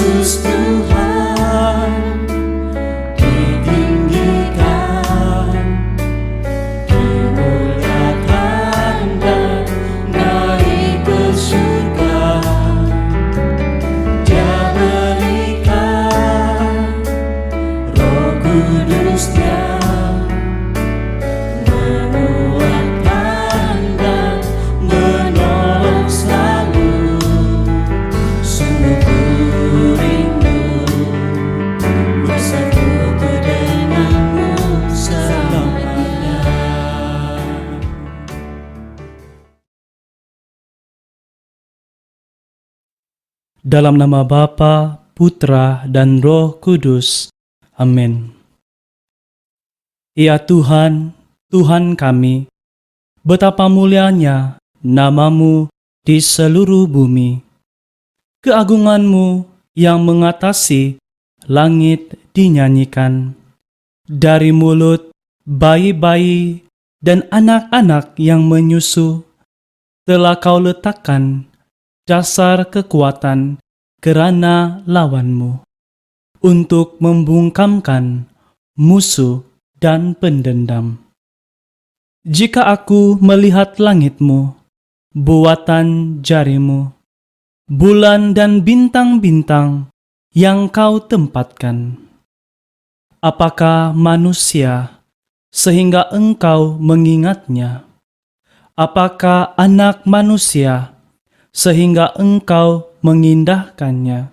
Yesus Tuhan ditinggikan, dimuliakan dan naik ke surga. Dia berikan Roh Kudus-Nya menguatkan dan menolong selalu. Sungguh ku rindu bersekutu denganmu selamanya. Dalam nama Bapa, Putra, dan Roh Kudus. Amin. Ya Tuhan, Tuhan kami, betapa mulianya nama-Mu di seluruh bumi. Keagungan-Mu yang mengatasi langit dinyanyikan. Dari mulut bayi-bayi dan anak-anak yang menyusu, telah Kau letakkan dasar kekuatan kerana lawan-Mu, untuk membungkamkan musuh dan pendendam. Jika aku melihat langit-Mu, buatan jari-Mu, bulan dan bintang-bintang yang Kau tempatkan, apakah manusia sehingga Engkau mengingatnya? Apakah anak manusia sehingga Engkau mengindahkannya?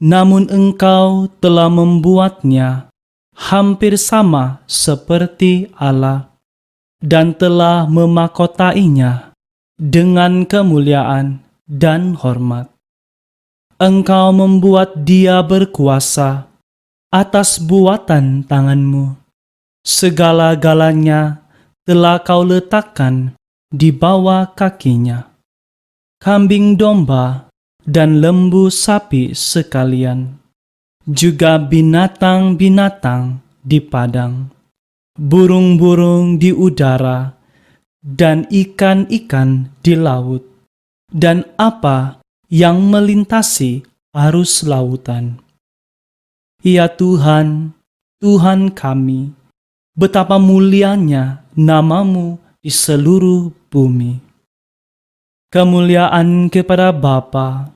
Namun Engkau telah membuatnya hampir sama seperti Allah, dan telah memahkotainya dengan kemuliaan dan hormat. Engkau membuat dia berkuasa atas buatan tangan-Mu. Segala-galanya telah Kau letakkan di bawah kakinya. Kambing domba dan lembu sapi sekalian, juga binatang-binatang di padang, burung-burung di udara, dan ikan-ikan di laut, dan apa yang melintasi arus lautan. Ya Tuhan, Tuhan kami, betapa mulianya nama-Mu di seluruh bumi. Kemuliaan kepada Bapa,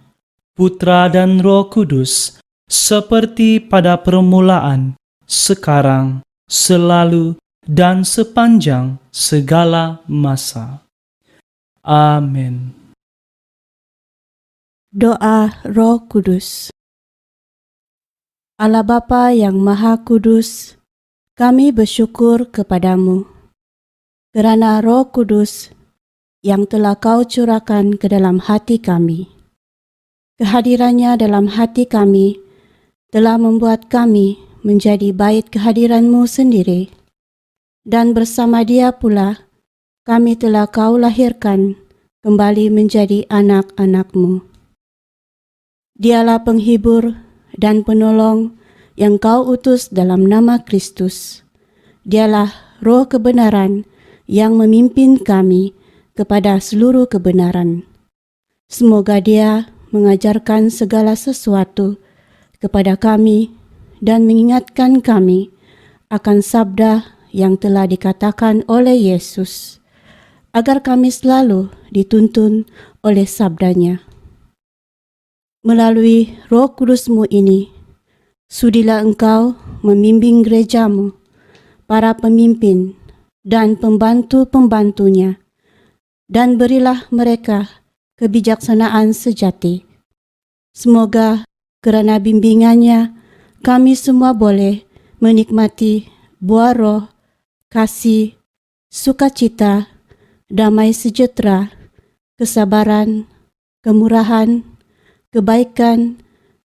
Putra, dan Roh Kudus, seperti pada permulaan, sekarang, selalu, dan sepanjang segala masa. Amin. Doa Roh Kudus. Allah Bapa yang Maha Kudus, kami bersyukur kepadamu kerana Roh Kudus yang telah Kau curahkan ke dalam hati kami. Kehadirannya dalam hati kami telah membuat kami menjadi bait kehadiran-Mu sendiri, dan bersama Dia pula kami telah Kau lahirkan kembali menjadi anak-anak-Mu. Dialah penghibur dan penolong yang Kau utus dalam nama Kristus. Dialah Roh kebenaran yang memimpin kami kepada seluruh kebenaran. Semoga Dia mengajarkan segala sesuatu kepada kami dan mengingatkan kami akan sabda yang telah dikatakan oleh Yesus, agar kami selalu dituntun oleh sabdanya. Melalui Roh Kudus-Mu ini, sudilah Engkau membimbing gereja-Mu, para pemimpin dan pembantu-pembantunya, dan berilah mereka kebijaksanaan sejati. Semoga kerana bimbingannya kami semua boleh menikmati buah roh, kasih, sukacita, damai sejahtera, kesabaran, kemurahan, kebaikan,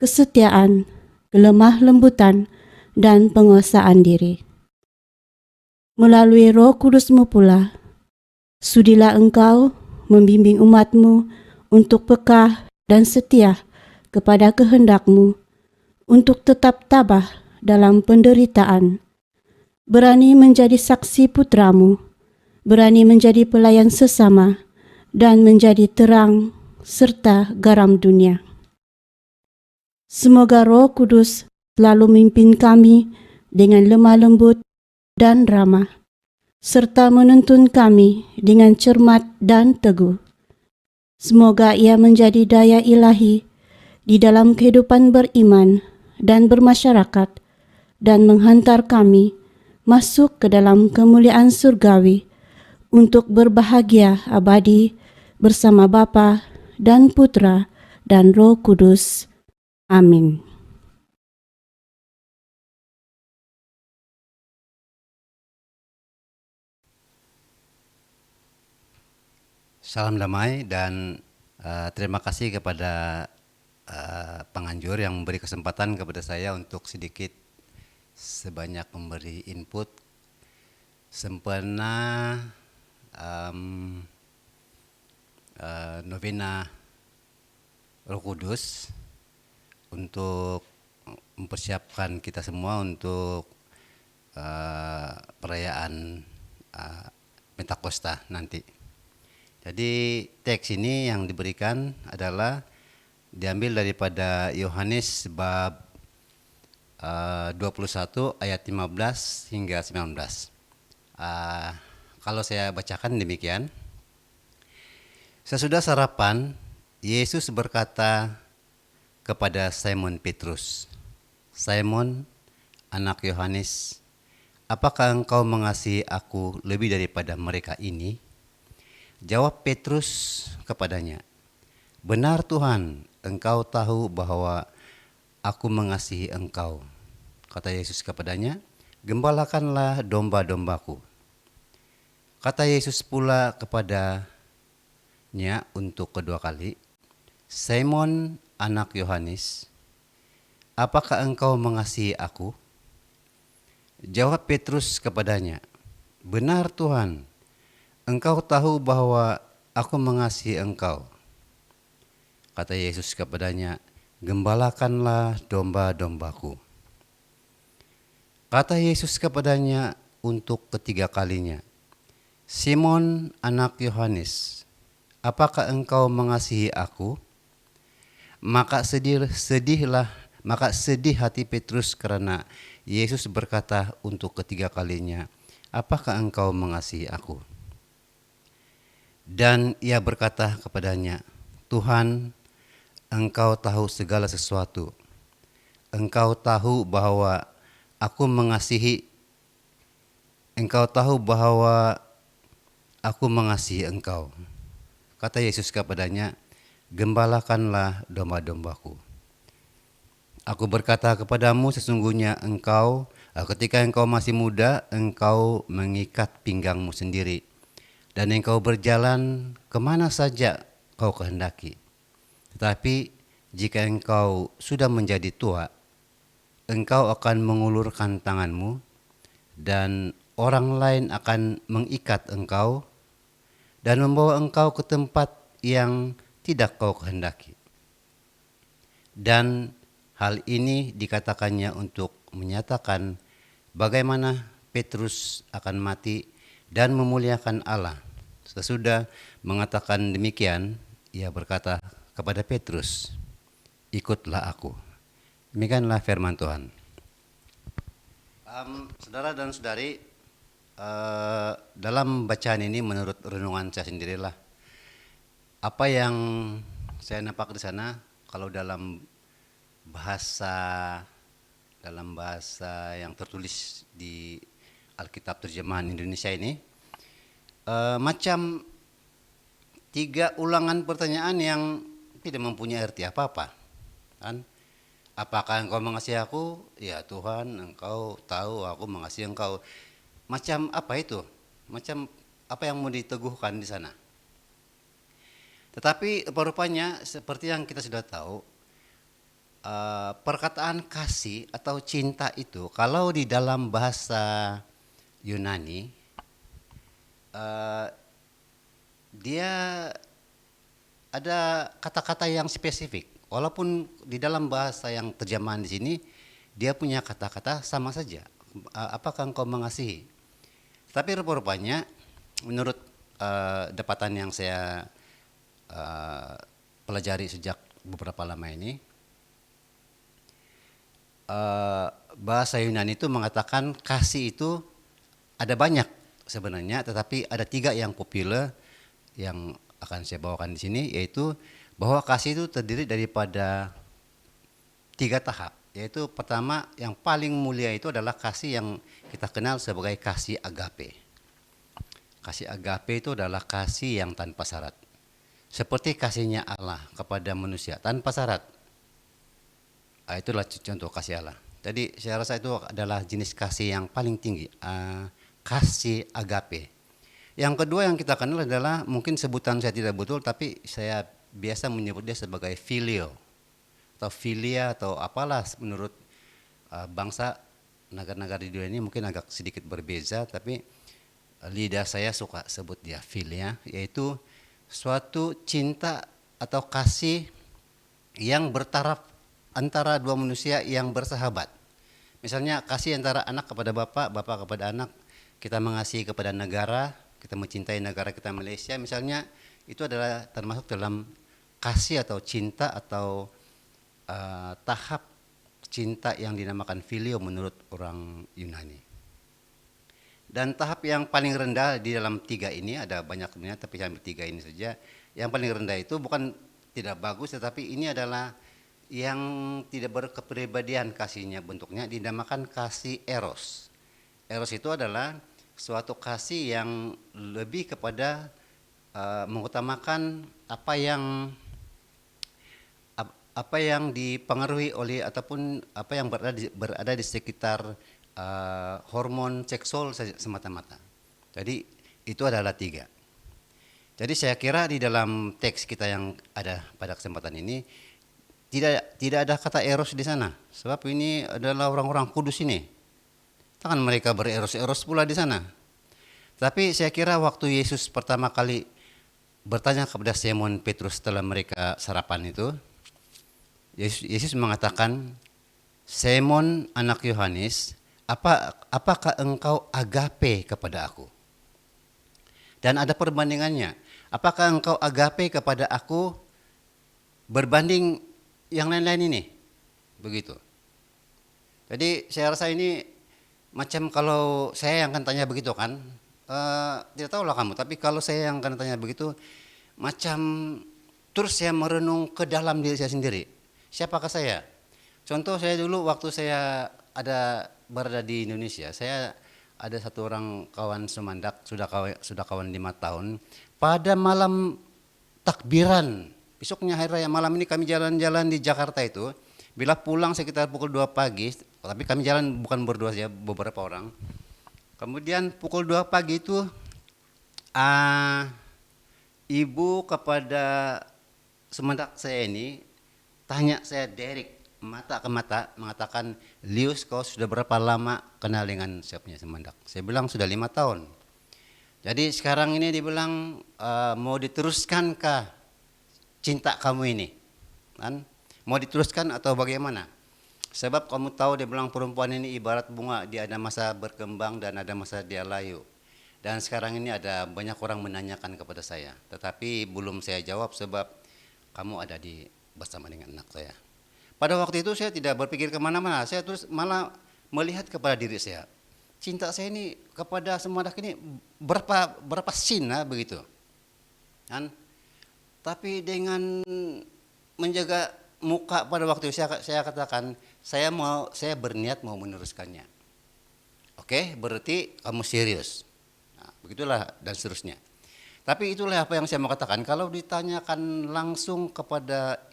kesetiaan, kelemah lembutan, dan penguasaan diri. Melalui Roh Kudus-Mu pula, sudilah Engkau membimbing umat-Mu untuk pekah dan setia kepada kehendak-Mu, untuk tetap tabah dalam penderitaan, berani menjadi saksi putra-Mu, berani menjadi pelayan sesama, dan menjadi terang serta garam dunia. Semoga Roh Kudus selalu memimpin kami dengan lemah lembut dan ramah, serta menuntun kami dengan cermat dan teguh. Semoga ia menjadi daya ilahi di dalam kehidupan beriman dan bermasyarakat, dan menghantar kami masuk ke dalam kemuliaan surgawi untuk berbahagia abadi bersama Bapa dan Putra dan Roh Kudus. Amin. Salam damai dan terima kasih kepada penganjur yang memberi kesempatan kepada saya untuk sedikit sebanyak memberi input sempena novena Roh Kudus untuk mempersiapkan kita semua untuk perayaan Pentakosta nanti. Jadi teks ini yang diberikan adalah diambil daripada Yohanes bab 21 ayat 15 hingga 19. Kalau saya bacakan demikian. Sesudah sarapan, Yesus berkata kepada Simon Petrus, "Simon, anak Yohanes, apakah engkau mengasihi aku lebih daripada mereka ini?" Jawab Petrus kepadanya, "Benar Tuhan, engkau tahu bahwa aku mengasihi engkau." Kata Yesus kepadanya, "Gembalakanlah domba-dombaku." Kata Yesus pula kepadanya untuk kedua kali, "Simon, anak Yohanes, apakah engkau mengasihi aku?" Jawab Petrus kepadanya, "Benar Tuhan, engkau tahu bahwa aku mengasihi engkau." Kata Yesus kepadanya, "Gembalakanlah domba-dombaku." Kata Yesus kepadanya untuk ketiga kalinya, "Simon, anak Yohanes, apakah engkau mengasihi aku?" Maka sedih hati Petrus karena Yesus berkata untuk ketiga kalinya, "Apakah engkau mengasihi aku?" Dan ia berkata kepadanya, "Tuhan, engkau tahu segala sesuatu. Engkau tahu bahwa aku mengasihi engkau." Kata Yesus kepadanya, "Gembalakanlah domba-dombaku. Aku berkata kepadamu, sesungguhnya ketika engkau masih muda, engkau mengikat pinggangmu sendiri, dan engkau berjalan kemana saja kau kehendaki. Tetapi jika engkau sudah menjadi tua, engkau akan mengulurkan tanganmu, dan orang lain akan mengikat engkau dan membawa engkau ke tempat yang tidak kau kehendaki." Dan hal ini dikatakannya untuk menyatakan bagaimana Petrus akan mati dan memuliakan Allah. Sesudah mengatakan demikian, ia berkata kepada Petrus, "Ikutlah aku." Demikianlah firman Tuhan. Saudara dan saudari, dalam bacaan ini menurut renungan saya sendirilah, apa yang saya nampak di sana, kalau dalam bahasa yang tertulis di Alkitab terjemahan Indonesia ini, macam 3 ulangan pertanyaan yang tidak mempunyai arti apa-apa, kan? Apakah engkau mengasihi aku? Ya Tuhan, engkau tahu aku mengasihi engkau. Macam apa itu? Macam apa yang mau diteguhkan di sana? Tetapi rupanya seperti yang kita sudah tahu, perkataan kasih atau cinta itu kalau di dalam bahasa Yunani, dia ada kata-kata yang spesifik. Walaupun di dalam bahasa yang terjemahan di sini dia punya kata-kata sama saja, apakah engkau mengasihi. Tapi rupa-rupanya menurut dapatan yang saya pelajari sejak beberapa lama ini, bahasa Yunani itu mengatakan kasih itu ada banyak sebenarnya, tetapi ada 3 yang populer yang akan saya bawakan di sini, yaitu bahwa kasih itu terdiri daripada 3 tahap. Yaitu pertama, yang paling mulia itu adalah kasih yang kita kenal sebagai kasih agape. Kasih agape itu adalah kasih yang tanpa syarat. Seperti kasihnya Allah kepada manusia tanpa syarat. Itulah contoh kasih Allah. Jadi saya rasa itu adalah jenis kasih yang paling tinggi, kasih agape. Yang kedua yang kita kenal adalah, mungkin sebutan saya tidak betul, tapi saya biasa menyebut dia sebagai filio atau filia atau apalah, menurut bangsa negara-negara di dunia ini mungkin agak sedikit berbeza, tapi lidah saya suka sebut dia filia, yaitu suatu cinta atau kasih yang bertaraf antara 2 manusia yang bersahabat. Misalnya kasih antara anak kepada bapak, bapak kepada anak, kita mengasihi kepada negara, kita mencintai negara kita Malaysia misalnya, itu adalah termasuk dalam kasih atau cinta atau tahap cinta yang dinamakan filio menurut orang Yunani. Dan tahap yang paling rendah di dalam 3 ini, ada banyak sebenarnya tapi saya ambil 3 ini saja. Yang paling rendah itu bukan tidak bagus, tetapi ini adalah yang tidak berkepribadian kasihnya, bentuknya dinamakan kasih eros. Eros itu adalah suatu kasih yang lebih kepada mengutamakan apa yang dipengaruhi oleh ataupun apa yang berada di sekitar hormon seksual semata-mata. Jadi itu adalah 3. Jadi saya kira di dalam teks kita yang ada pada kesempatan ini tidak ada kata eros di sana, sebab ini adalah orang-orang kudus ini. Takkan mereka bereros-eros pula di sana. Tapi saya kira waktu Yesus pertama kali bertanya kepada Simon Petrus setelah mereka sarapan itu, Yesus mengatakan, Simon anak Yohanes, apakah engkau agape kepada aku? Dan ada perbandingannya. Apakah engkau agape kepada aku berbanding yang lain-lain ini? Begitu. Jadi saya rasa ini macam kalau saya yang akan tanya begitu kan, tidak tahulah kamu, tapi kalau saya yang akan tanya begitu, macam terus saya merenung ke dalam diri saya sendiri. Siapakah saya? Contoh saya dulu waktu saya berada di Indonesia, saya ada satu orang kawan semandak, sudah kawan 5 tahun. Pada malam takbiran, besoknya hari raya, malam ini kami jalan-jalan di Jakarta itu. Bila pulang sekitar pukul 2 pagi, tapi kami jalan bukan berdua saja, beberapa orang. Kemudian pukul 2 pagi itu ibu kepada semandak saya ini tanya saya Derek mata ke mata, mengatakan, Lius, kau sudah berapa lama kenal dengan saya punya semandak? Saya bilang sudah 5 tahun. Jadi sekarang ini dibilang mau diteruskankah cinta kamu ini? Kan? Mau diteruskan atau bagaimana? Sebab kamu tahu, dia bilang, perempuan ini ibarat bunga, dia ada masa berkembang dan ada masa dia layu. Dan sekarang ini ada banyak orang menanyakan kepada saya, tetapi belum saya jawab sebab kamu ada bersama dengan anak saya. Pada waktu itu saya tidak berpikir kemana-mana, saya terus malah melihat kepada diri saya. Cinta saya ini kepada semandak ini berapa sin begitu. Kan? Tapi dengan menjaga muka pada waktu itu saya katakan, saya berniat mau meneruskannya. Oke, berarti kamu serius. Nah, begitulah dan seterusnya. Tapi itulah apa yang saya mau katakan, kalau ditanyakan langsung kepada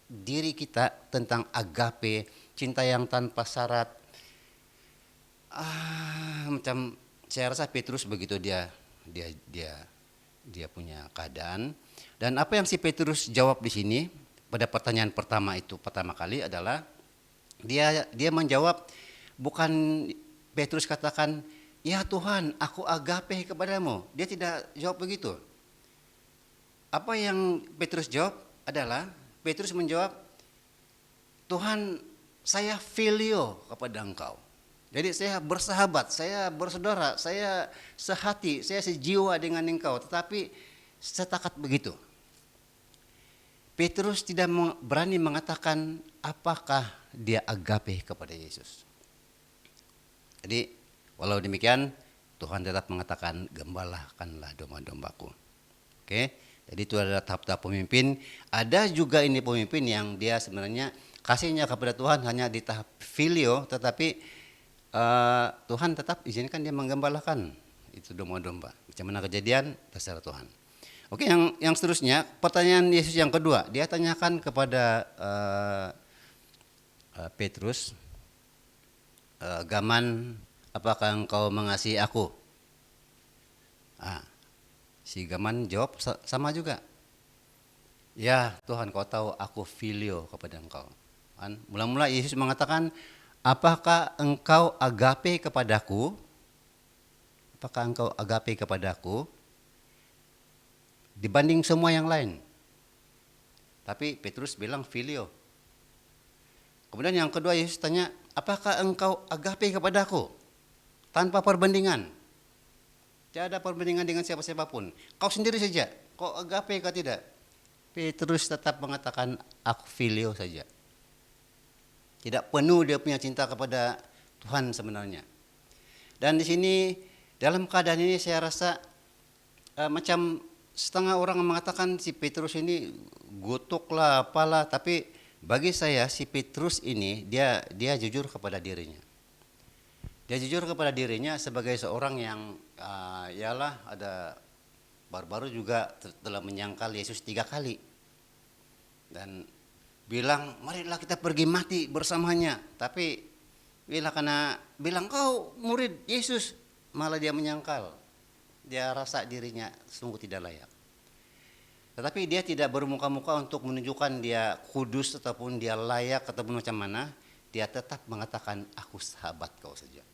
diri kita tentang agape, cinta yang tanpa syarat, macam saya rasa Petrus begitu dia punya keadaan. Dan apa yang si Petrus jawab di sini pada pertanyaan pertama kali adalah dia menjawab, bukan Petrus katakan, ya Tuhan, aku agape kepadamu. Dia tidak jawab begitu. Apa yang Petrus jawab adalah, Petrus menjawab, Tuhan, saya filio kepada engkau. Jadi saya bersahabat, saya bersaudara, saya sehati, saya sejiwa dengan engkau. Tetapi setakat begitu. Petrus tidak berani mengatakan apakah dia agape kepada Yesus. Jadi walau demikian Tuhan tetap mengatakan gembalakanlah domba-dombaku. Oke, jadi itu adalah tahap-tahap pemimpin. Ada juga ini pemimpin yang dia sebenarnya kasihnya kepada Tuhan hanya di tahap filio, tetapi Tuhan tetap izinkan dia menggembalakan itu domba-domba. Macam mana Kejadian, terserah Tuhan. Oke, yang seterusnya pertanyaan Yesus yang kedua, dia tanyakan kepada Petrus, Gaman, apakah engkau mengasihi aku? Si Gaman jawab sama juga. Ya Tuhan, kau tahu aku filio kepada engkau. Mula-mula Yesus mengatakan, apakah engkau agape kepadaku? Apakah engkau agape kepadaku? Dibanding semua yang lain. Tapi Petrus bilang filio. Kemudian yang kedua Yesus tanya, apakah engkau agape kepadaku? Tanpa perbandingan. Tidak ada perbandingan dengan siapa-siapapun. Kau sendiri saja, kau agape kau tidak? Petrus tetap mengatakan aku filio saja. Tidak penuh dia punya cinta kepada Tuhan sebenarnya. Dan di sini dalam keadaan ini saya rasa macam setengah orang mengatakan si Petrus ini gotok lah apalah, tapi bagi saya si Petrus ini dia jujur kepada dirinya. Dia jujur kepada dirinya sebagai seorang yang ialah ada baru-baru juga telah menyangkal Yesus 3 kali. Dan bilang marilah kita pergi mati bersamanya. Tapi bila karena bilang kau murid Yesus, malah dia menyangkal. Dia rasa dirinya sungguh tidak layak. Tetapi dia tidak bermuka-muka untuk menunjukkan dia kudus ataupun dia layak ataupun macam mana. Dia tetap mengatakan aku sahabat kau saja.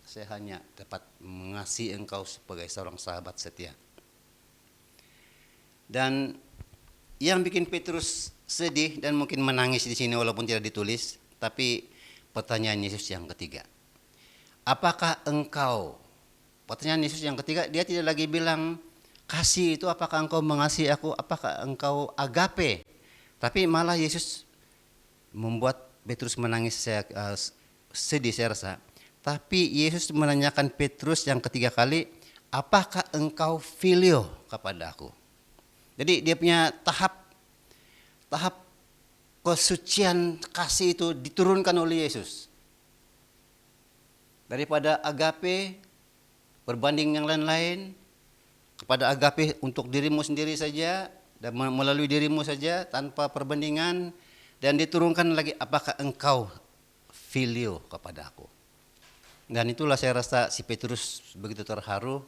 Saya hanya dapat mengasihi engkau sebagai seorang sahabat setia. Dan yang bikin Petrus sedih dan mungkin menangis di sini walaupun tidak ditulis, tapi pertanyaan Yesus yang ketiga. Apakah engkau? Pertanyaan Yesus yang ketiga, dia tidak lagi bilang kasih itu apakah engkau mengasihi aku, apakah engkau agape. Tapi malah Yesus membuat Petrus menangis, sedih saya rasa. Tapi Yesus menanyakan Petrus yang ketiga kali, apakah engkau filio kepada aku? Jadi dia punya tahap kesucian kasih itu diturunkan oleh Yesus. Daripada agape berbanding yang lain-lain, kepada agape untuk dirimu sendiri saja dan melalui dirimu saja tanpa perbandingan, dan diturunkan lagi apakah engkau filio kepada aku. Dan itulah saya rasa si Petrus begitu terharu.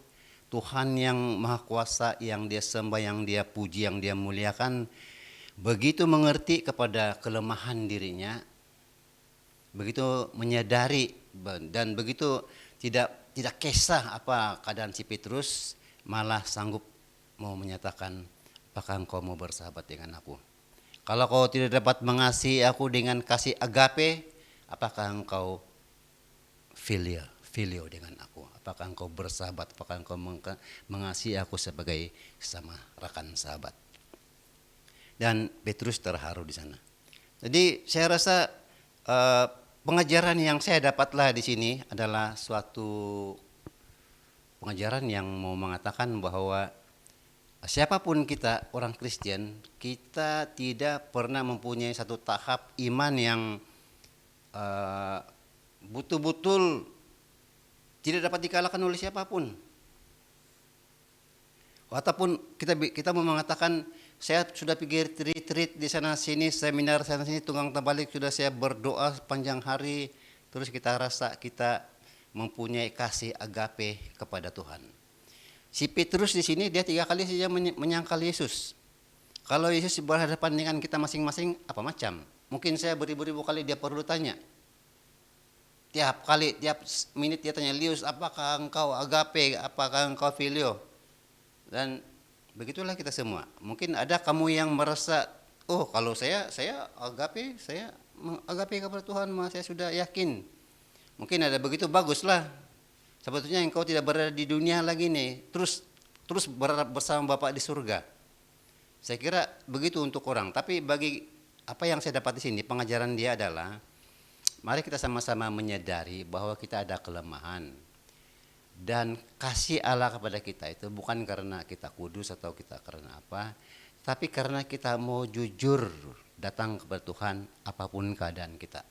Tuhan yang maha kuasa, yang dia sembah, yang dia puji, yang dia muliakan, begitu mengerti kepada kelemahan dirinya, begitu menyadari dan begitu tidak kisah apa keadaan si Petrus, malah sanggup mau menyatakan, apakah engkau mau bersahabat dengan aku? Kalau kau tidak dapat mengasihi aku dengan kasih agape, apakah engkau filio dengan aku? Apakah engkau bersahabat? Apakah engkau mengasihi aku sebagai sama rekan sahabat? Dan Petrus terharu di sana. Jadi saya rasa pengajaran yang saya dapatlah di sini adalah suatu pengajaran yang mau mengatakan bahwa siapapun kita orang Kristen, kita tidak pernah mempunyai satu tahap iman yang betul-betul tidak dapat dikalahkan oleh siapapun. Ataupun kita mau mengatakan saya sudah pergi retreat di sana sini, seminar sana sini, tunggang terbalik, sudah saya berdoa sepanjang hari, terus kita rasa kita mempunyai kasih agape kepada Tuhan. Si Petrus di sini dia 3 kali saja menyangkal Yesus. Kalau Yesus berhadapan dengan kita masing-masing apa macam? Mungkin saya beribu-ribu kali dia perlu tanya. Tiap kali, tiap menit dia tanya, Lius, apakah engkau agape, apakah engkau filio? Dan begitulah kita semua. Mungkin ada kamu yang merasa, oh kalau saya agape, saya agape kepada Tuhan, saya sudah yakin. Mungkin ada begitu, baguslah. Sebetulnya engkau tidak berada di dunia lagi nih, terus berada bersama Bapa di surga. Saya kira begitu untuk orang. Tapi bagi apa yang saya dapat di sini, pengajaran dia adalah Mari kita sama-sama menyadari bahwa kita ada kelemahan. Dan kasih Allah kepada kita itu bukan karena kita kudus atau kita karena apa, tapi karena kita mau jujur datang kepada Tuhan apapun keadaan kita.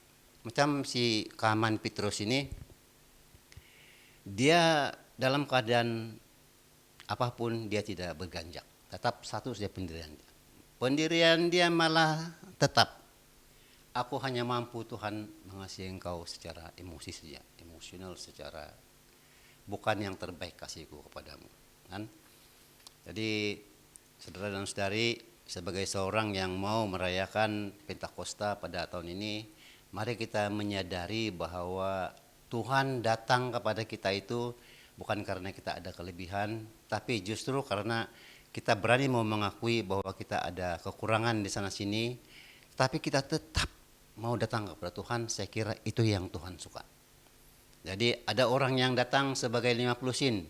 Macam si Kaman Petrus ini, dia dalam keadaan apapun dia tidak berganjak, tetap satu saja pendirian dia. Pendirian dia malah tetap, aku hanya mampu Tuhan mengasihi engkau secara emosi saja, emosional secara, bukan yang terbaik kasihku kepadamu, kan? Jadi saudara dan saudari, sebagai seorang yang mau merayakan Pentakosta pada tahun ini, mari kita menyadari bahwa Tuhan datang kepada kita itu bukan karena kita ada kelebihan, tapi justru karena kita berani mau mengakui bahwa kita ada kekurangan di sana sini, tapi kita tetap mau datang kepada Tuhan. Saya kira itu yang Tuhan suka. Jadi ada orang yang datang sebagai 50 sin,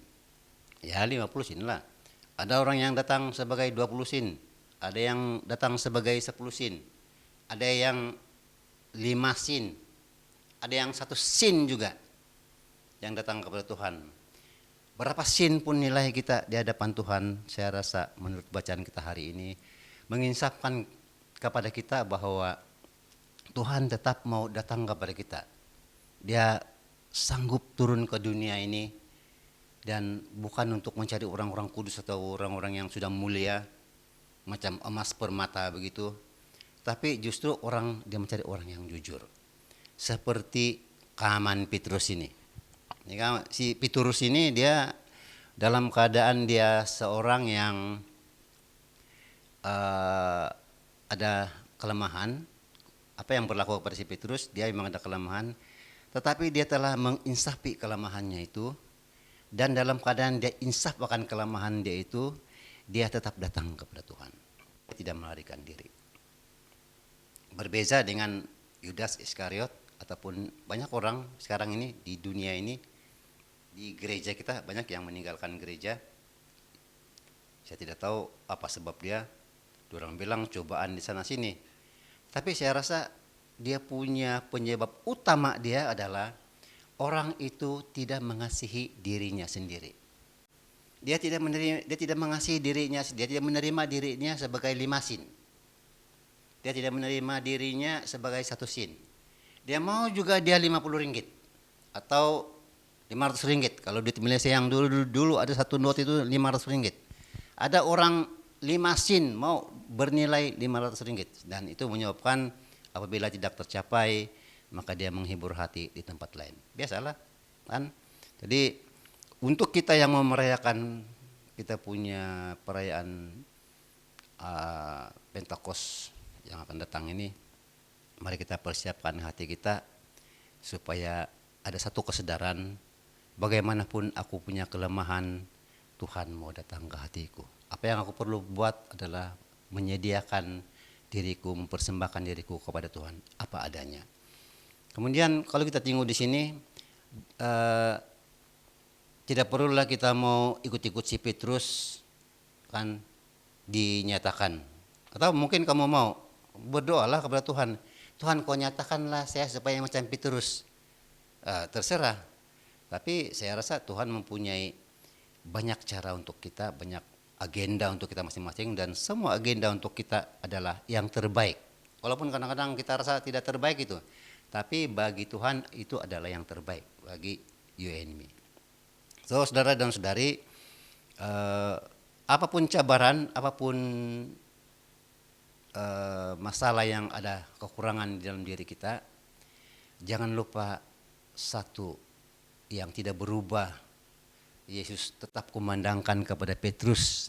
ya 50 sin lah. Ada orang yang datang sebagai 20 sin, ada yang datang sebagai 10 sin, ada yang 5 sin, ada yang 1 sin juga yang datang kepada Tuhan. Berapa sin pun nilai kita di hadapan Tuhan, saya rasa menurut bacaan kita hari ini menginsafkan kepada kita bahwa Tuhan tetap mau datang kepada kita. Dia sanggup turun ke dunia ini, dan bukan untuk mencari orang-orang kudus atau orang-orang yang sudah mulia macam emas permata begitu, tapi justru dia mencari orang yang jujur, seperti Kaman Petrus ini. Si Petrus ini dia dalam keadaan dia seorang yang ada kelemahan. Apa yang berlaku kepada si Petrus, dia memang ada kelemahan, tetapi dia telah menginsafi kelemahannya itu, dan dalam keadaan dia insaf akan kelemahan dia itu, dia tetap datang kepada Tuhan. Dia tidak melarikan diri. Berbeza dengan Yudas Iskariot ataupun banyak orang sekarang ini di dunia ini, di gereja kita banyak yang meninggalkan gereja. Saya tidak tahu apa sebab dia. Orang bilang cobaan di sana sini. Tapi saya rasa dia punya penyebab utama, dia adalah orang itu tidak mengasihi dirinya sendiri. Dia tidak mengasihi dirinya, dia tidak menerima dirinya sebagai 5 sin. Dia tidak menerima dirinya sebagai 1 sin. Dia mau juga dia 50 ringgit atau 500 ringgit. Kalau di Malaysia yang dulu ada satu not itu 500 ringgit. Ada orang 5 sin mau bernilai 500 ringgit, dan itu menyebabkan apabila tidak tercapai maka dia menghibur hati di tempat lain. Biasalah kan. Jadi untuk kita yang mau merayakan, kita punya perayaan Pentakos yang akan datang ini, mari kita persiapkan hati kita supaya ada satu kesadaran, bagaimanapun aku punya kelemahan, Tuhan mau datang ke hatiku. Apa yang aku perlu buat adalah menyediakan diriku, mempersembahkan diriku kepada Tuhan apa adanya. Kemudian kalau kita tengok di sini, tidak perlulah kita mau ikut-ikut si Petrus kan dinyatakan. Atau mungkin kamu mau berdoalah kepada Tuhan, Tuhan kau nyatakanlah saya supaya macam Petrus. Terserah. Tapi saya rasa Tuhan mempunyai banyak cara untuk kita, banyak agenda untuk kita masing-masing, dan semua agenda untuk kita adalah yang terbaik. Walaupun kadang-kadang kita rasa tidak terbaik itu, tapi bagi Tuhan itu adalah yang terbaik bagi you and me. So saudara dan saudari, apapun cabaran, apapun masalah yang ada, kekurangan di dalam diri kita, jangan lupa satu yang tidak berubah, Yesus tetap kumandangkan kepada Petrus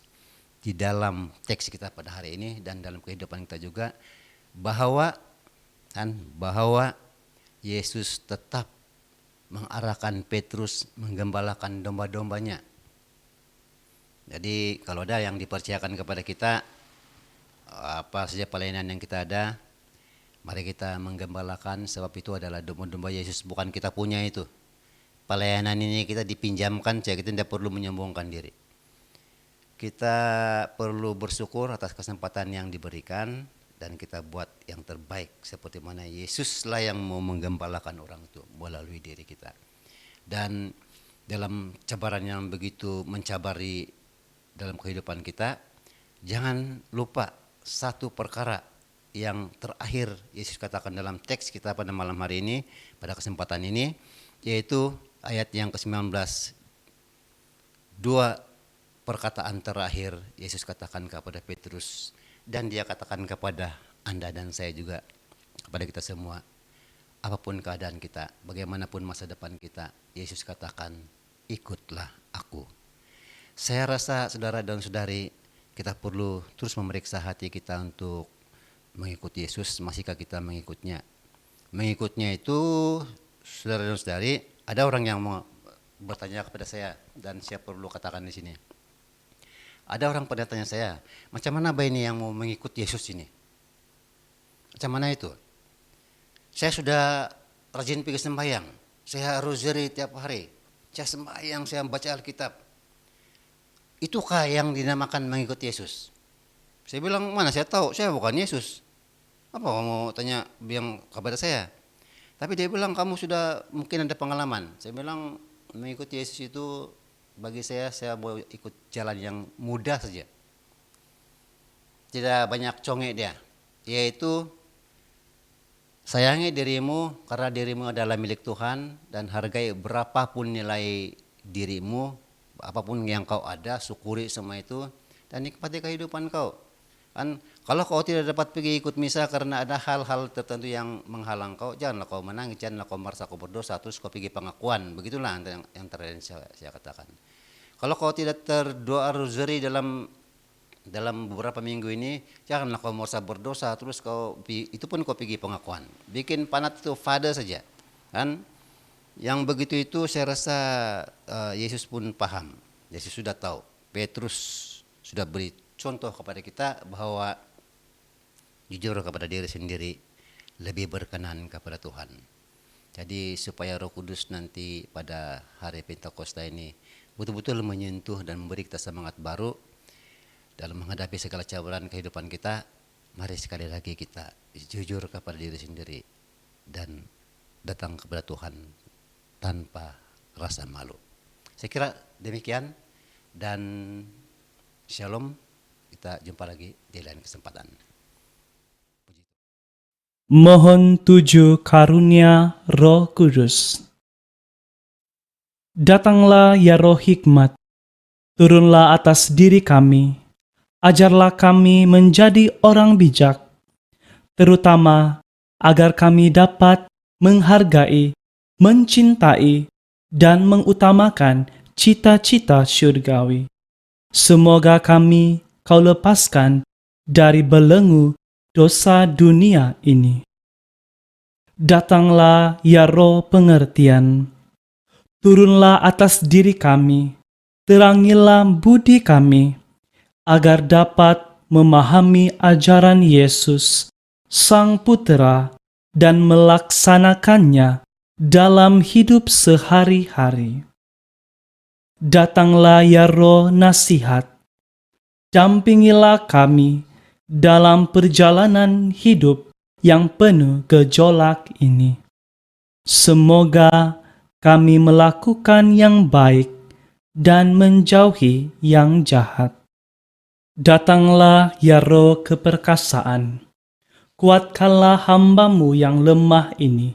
di dalam teks kita pada hari ini dan dalam kehidupan kita juga, bahwa Yesus tetap mengarahkan Petrus menggembalakan domba-dombanya. Jadi kalau ada yang dipercayakan kepada kita, apa saja pelayanan yang kita ada, mari kita menggembalakan, sebab itu adalah domba-domba Yesus, bukan kita punya itu. Pelayanan ini kita dipinjamkan, kita tidak perlu menyombongkan diri. Kita perlu bersyukur atas kesempatan yang diberikan, dan kita buat yang terbaik seperti mana Yesuslah yang mau menggembalakan orang itu melalui diri kita. Dan dalam cabaran yang begitu mencabari dalam kehidupan kita, jangan lupa satu perkara yang terakhir Yesus katakan dalam teks kita pada malam hari ini, pada kesempatan ini, yaitu ayat yang ke-19. Dua perkataan terakhir Yesus katakan kepada Petrus, dan dia katakan kepada Anda dan saya juga, kepada kita semua, apapun keadaan kita, bagaimanapun masa depan kita, Yesus katakan, ikutlah aku. Saya rasa saudara dan saudari, kita perlu terus memeriksa hati kita untuk mengikuti Yesus. Masihkah kita mengikutnya? Mengikutnya itu, saudara dan saudari, ada orang yang mau bertanya kepada saya, dan saya perlu katakan di sini. Ada orang pada tanya saya, macam mana ini yang mau mengikuti Yesus ini? Macam mana itu? Saya sudah rajin pergi sembahyang, saya rosary tiap hari, saya sembahyang, saya baca Alkitab. Itukah yang dinamakan mengikuti Yesus? Saya bilang, mana saya tahu, saya bukan Yesus. Apa kamu tanya yang kepada saya? Tapi dia bilang, kamu sudah mungkin ada pengalaman. Saya bilang, mengikuti Yesus itu bagi saya mau ikut jalan yang mudah saja. Tidak banyak congek dia, yaitu sayangi dirimu karena dirimu adalah milik Tuhan, dan hargai berapapun nilai dirimu, apapun yang kau ada, syukuri semua itu dan nikmati kehidupan kau. Kan kalau kau tidak dapat pergi ikut misa karena ada hal-hal tertentu yang menghalang kau, janganlah kau menangis, janganlah kau merasa kau berdosa terus kau pergi pengakuan. Begitulah yang terakhir saya katakan. Kalau kau tidak terdoa rosary dalam beberapa minggu ini, janganlah kau merasa berdosa terus itu pun kau pergi pengakuan. Bikin panat itu fada saja. Kan? Yang begitu itu saya rasa Yesus pun paham. Yesus sudah tahu. Petrus sudah beri contoh kepada kita bahwa jujur kepada diri sendiri lebih berkenan kepada Tuhan. Jadi supaya Roh Kudus nanti pada hari Pentakosta ini betul-betul menyentuh dan memberi kita semangat baru dalam menghadapi segala cabaran kehidupan kita, mari sekali lagi kita jujur kepada diri sendiri dan datang kepada Tuhan tanpa rasa malu. Saya kira demikian, dan shalom, kita jumpa lagi di lain kesempatan. Mohon tujuh karunia Roh Kudus. Datanglah ya Roh Hikmat, turunlah atas diri kami, ajarlah kami menjadi orang bijak, terutama agar kami dapat menghargai, mencintai, dan mengutamakan cita-cita syurgawi. Semoga kami Kau lepaskan dari belenggu dosa dunia ini. Datanglah ya Roh pengertian, turunlah atas diri kami, terangilah budi kami, agar dapat memahami ajaran Yesus, Sang Putera, dan melaksanakannya dalam hidup sehari-hari. Datanglah ya Roh nasihat, dampingilah kami dalam perjalanan hidup yang penuh gejolak ini. Semoga kami melakukan yang baik dan menjauhi yang jahat. Datanglah ya Roh keperkasaan, kuatkanlah hamba-Mu yang lemah ini,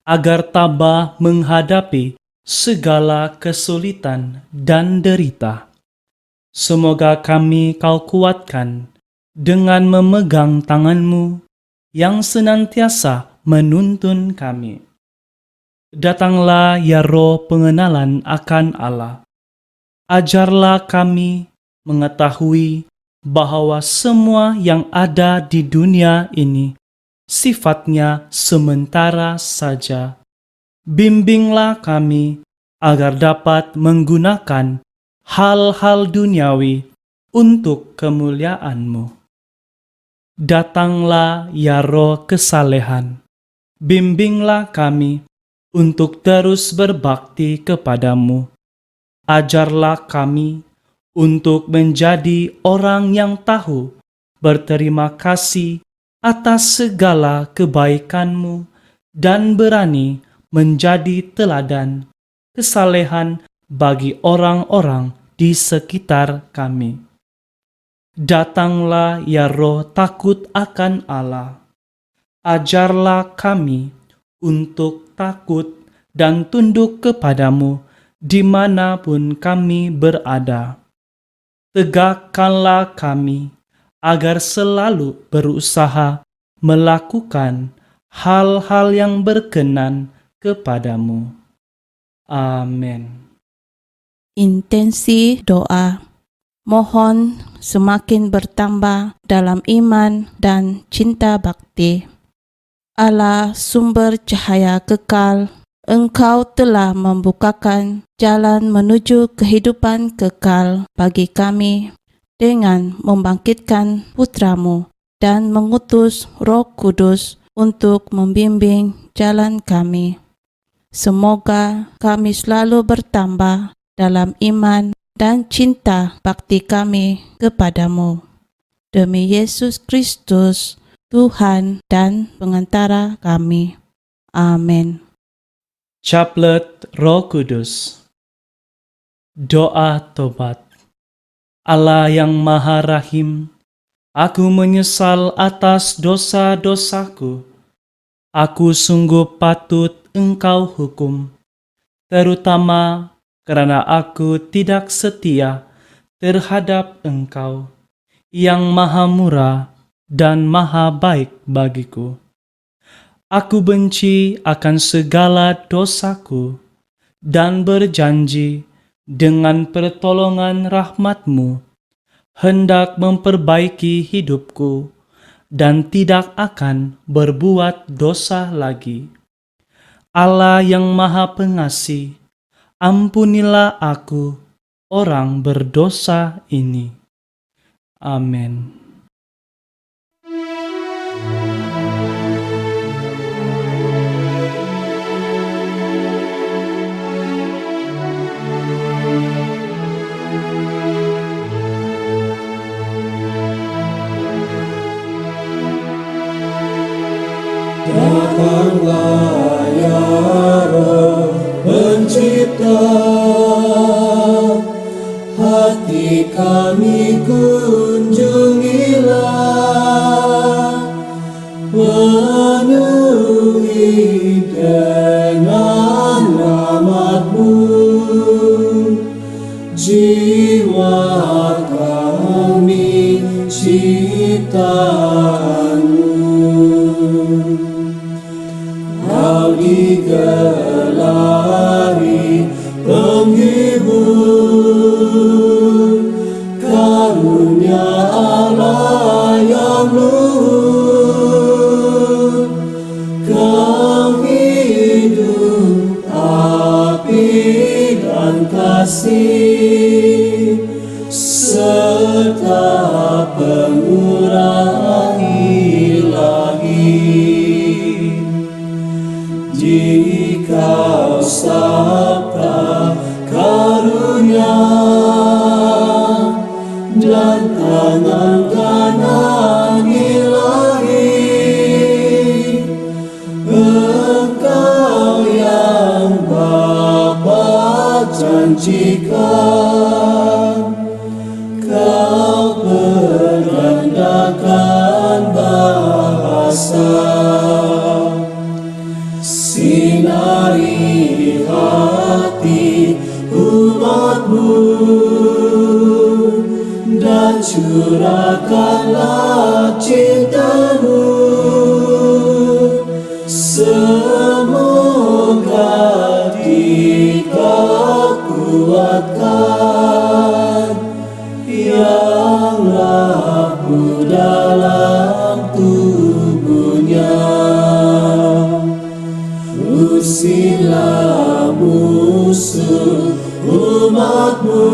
agar tabah menghadapi segala kesulitan dan derita. Semoga kami Kau kuatkan dengan memegang tangan-Mu yang senantiasa menuntun kami. Datanglah ya Roh pengenalan akan Allah. Ajarlah kami mengetahui bahwa semua yang ada di dunia ini sifatnya sementara saja. Bimbinglah kami agar dapat menggunakan hal-hal duniawi untuk kemuliaan-Mu. Datanglah ya Roh kesalehan, bimbinglah kami untuk terus berbakti kepada-Mu. Ajarlah kami untuk menjadi orang yang tahu berterima kasih atas segala kebaikan-Mu dan berani menjadi teladan kesalehan bagi orang-orang di sekitar kami. Datanglah ya Roh takut akan Allah. Ajarlah kami untuk takut dan tunduk kepadamu dimanapun kami berada. Tegakkanlah kami agar selalu berusaha melakukan hal-hal yang berkenan kepadamu. Amin. Intensi doa. Mohon semakin bertambah dalam iman dan cinta bakti. Allah sumber cahaya kekal, Engkau telah membukakan jalan menuju kehidupan kekal bagi kami dengan membangkitkan Putra-Mu dan mengutus Roh Kudus untuk membimbing jalan kami. Semoga kami selalu bertambah dalam iman dan cinta bakti kami kepadamu. Demi Yesus Kristus, Tuhan dan pengantara kami. Amin. Caplet Roh Kudus. Doa tobat. Allah yang Maha Rahim, aku menyesal atas dosa-dosaku. Aku sungguh patut Engkau hukum, terutama karena aku tidak setia terhadap Engkau, yang Maha Murah dan Maha Baik bagiku. Aku benci akan segala dosaku dan berjanji dengan pertolongan rahmat-Mu hendak memperbaiki hidupku dan tidak akan berbuat dosa lagi. Allah yang Maha Pengasih, ampunilah aku, orang berdosa ini. Amin. Datanglah ya Roh Pencipta, hati kami kunjungilah, penuhi dengan rahmat-Mu jiwa kami ciptaan-Mu. Kau digelari penghibur, karunia Allah yang luhur. Kau hidup, api dan kasih, serta pengurang ilahi. Jika sabda karunia dan tangan kanan ilahi, Engkau yang Bapa janjikan, Kau bergandakan bahasa. Sinari hati umat-Mu dan curahkanlah cinta-Mu. Semoga Dikau kuatkan yang rapuh dalam tubuhnya. Usirlah musuh umat-Mu,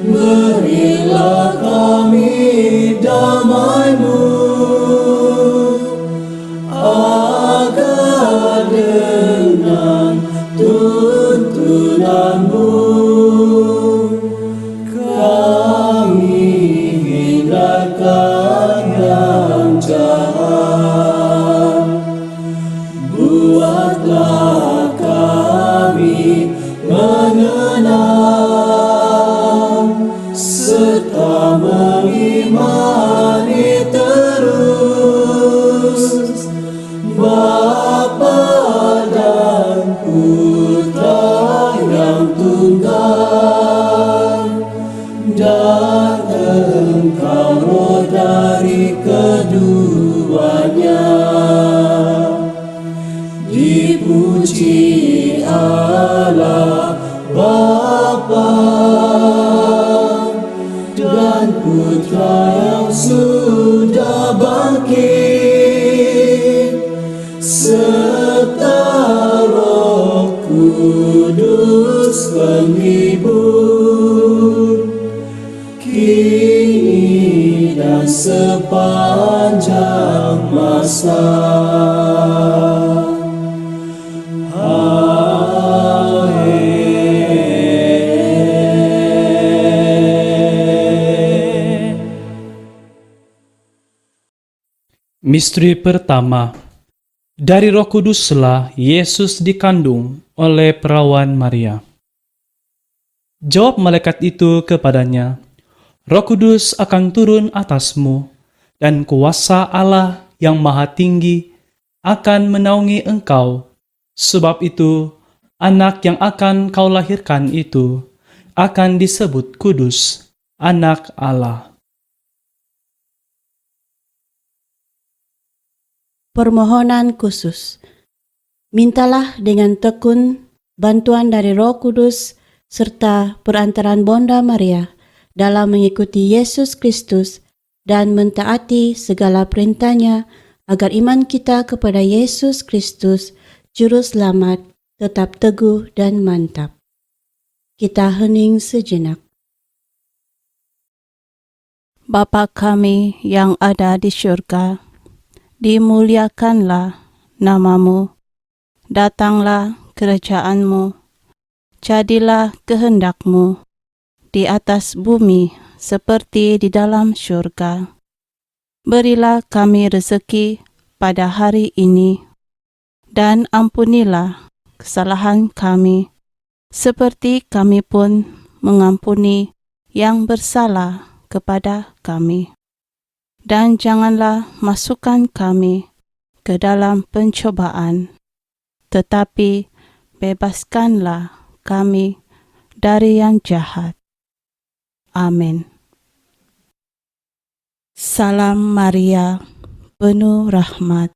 berilah kami damai-Mu, agar dengan tuntunan-Mu kami hindarkan masa. Misteri pertama, dari Roh Kuduslah Yesus dikandung oleh perawan Maria. Jawab malaikat itu kepadanya, Roh Kudus akan turun atasmu, dan kuasa Allah yang Maha Tinggi akan menaungi engkau. Sebab itu, anak yang akan kau lahirkan itu akan disebut kudus, anak Allah. Permohonan khusus. Mintalah dengan tekun bantuan dari Roh Kudus serta perantaraan Bonda Maria dalam mengikuti Yesus Kristus dan mentaati segala perintahnya agar iman kita kepada Yesus Kristus, Juru Selamat, tetap teguh dan mantap. Kita hening sejenak. Bapa kami yang ada di syurga, dimuliakanlah namamu, datanglah kerajaanmu, jadilah kehendakmu di atas bumi seperti di dalam syurga. Berilah kami rezeki pada hari ini, dan ampunilah kesalahan kami, seperti kami pun mengampuni yang bersalah kepada kami. Dan janganlah masukkan kami ke dalam pencobaan, tetapi bebaskanlah kami dari yang jahat. Amin. Salam Maria, penuh rahmat,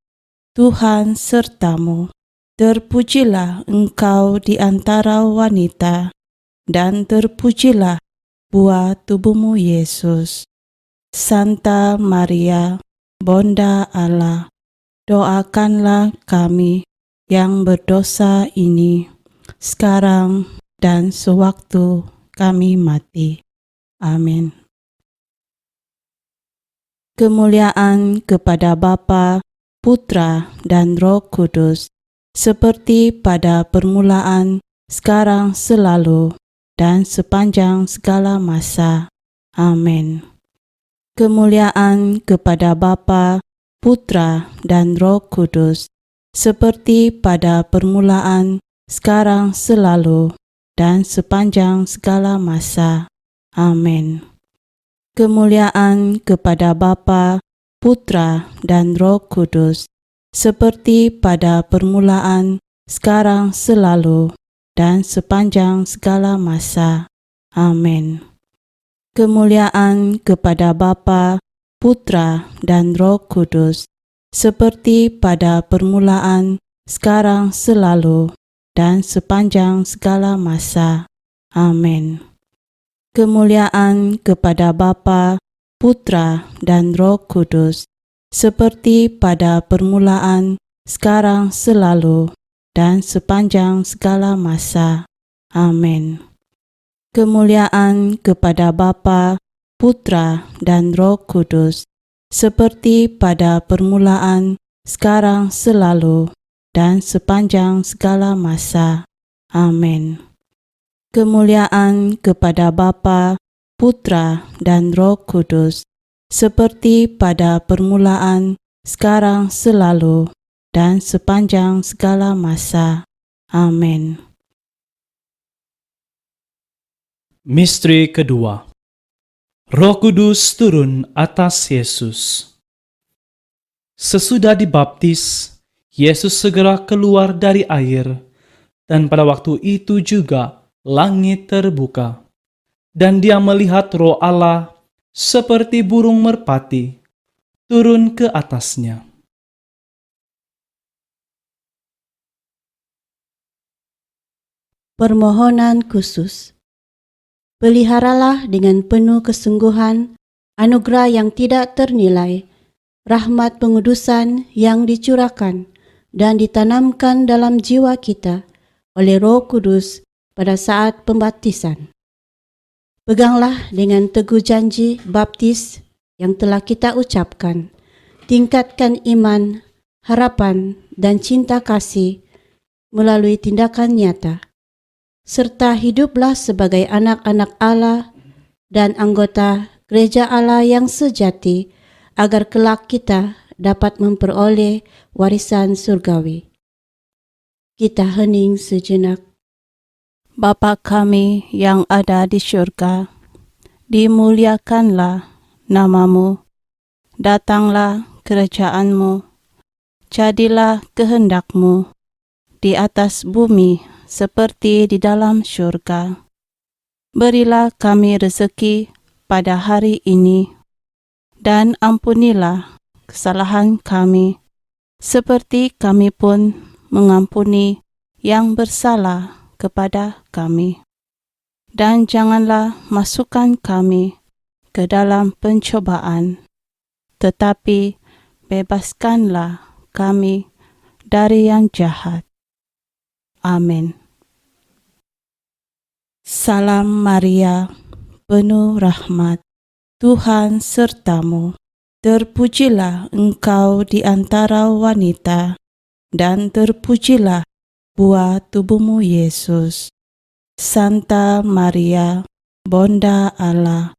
Tuhan sertamu. Terpujilah engkau di antara wanita, dan terpujilah buah tubuhmu Yesus. Santa Maria, Bonda Allah, doakanlah kami yang berdosa ini, sekarang dan sewaktu kami mati. Amin. Kemuliaan kepada Bapa, Putra, dan Roh Kudus, seperti pada permulaan, sekarang, selalu, dan sepanjang segala masa. Amin. Kemuliaan kepada Bapa, Putra, dan Roh Kudus, seperti pada permulaan, sekarang, selalu, dan sepanjang segala masa. Amin. Kemuliaan kepada Bapa, Putra, dan Roh Kudus, seperti pada permulaan, sekarang, selalu, dan sepanjang segala masa. Amin. Kemuliaan kepada Bapa, Putra, dan Roh Kudus, seperti pada permulaan, sekarang, selalu, dan sepanjang segala masa. Amin. Kemuliaan kepada Bapa, Putra, dan Roh Kudus, seperti pada permulaan, sekarang, selalu, dan sepanjang segala masa. Amin. Kemuliaan kepada Bapa, Putra, dan Roh Kudus, seperti pada permulaan, sekarang, selalu, dan sepanjang segala masa. Amin. Kemuliaan kepada Bapa, Putra, dan Roh Kudus, seperti pada permulaan, sekarang, selalu, dan sepanjang segala masa. Amin. Misteri kedua, Roh Kudus turun atas Yesus. Sesudah dibaptis, Yesus segera keluar dari air, dan pada waktu itu juga langit terbuka, dan dia melihat Roh Allah seperti burung merpati turun ke atasnya. Permohonan khusus. Peliharalah dengan penuh kesungguhan anugerah yang tidak ternilai, rahmat pengudusan yang dicurahkan dan ditanamkan dalam jiwa kita oleh Roh Kudus pada saat pembaptisan. Peganglah dengan teguh janji baptis yang telah kita ucapkan, Tingkatkan iman, harapan, dan cinta kasih melalui tindakan nyata, serta hiduplah sebagai anak-anak Allah dan anggota Gereja Allah yang sejati, agar kelak kita dapat memperoleh warisan surgawi. Kita hening sejenak. Bapa kami yang ada di syurga, dimuliakanlah namamu, datanglah kerajaan-Mu, jadilah kehendak-Mu di atas bumi seperti di dalam syurga. Berilah kami rezeki pada hari ini, dan ampunilah kesalahan kami, seperti kami pun mengampuni yang bersalah kepada kami. Dan janganlah masukkan kami ke dalam pencobaan, tetapi bebaskanlah kami dari yang jahat. Amin. Salam Maria, penuh rahmat, Tuhan sertamu. Terpujilah engkau di antara wanita, dan terpujilah buah tubuhmu Yesus. Santa Maria, Bunda Allah,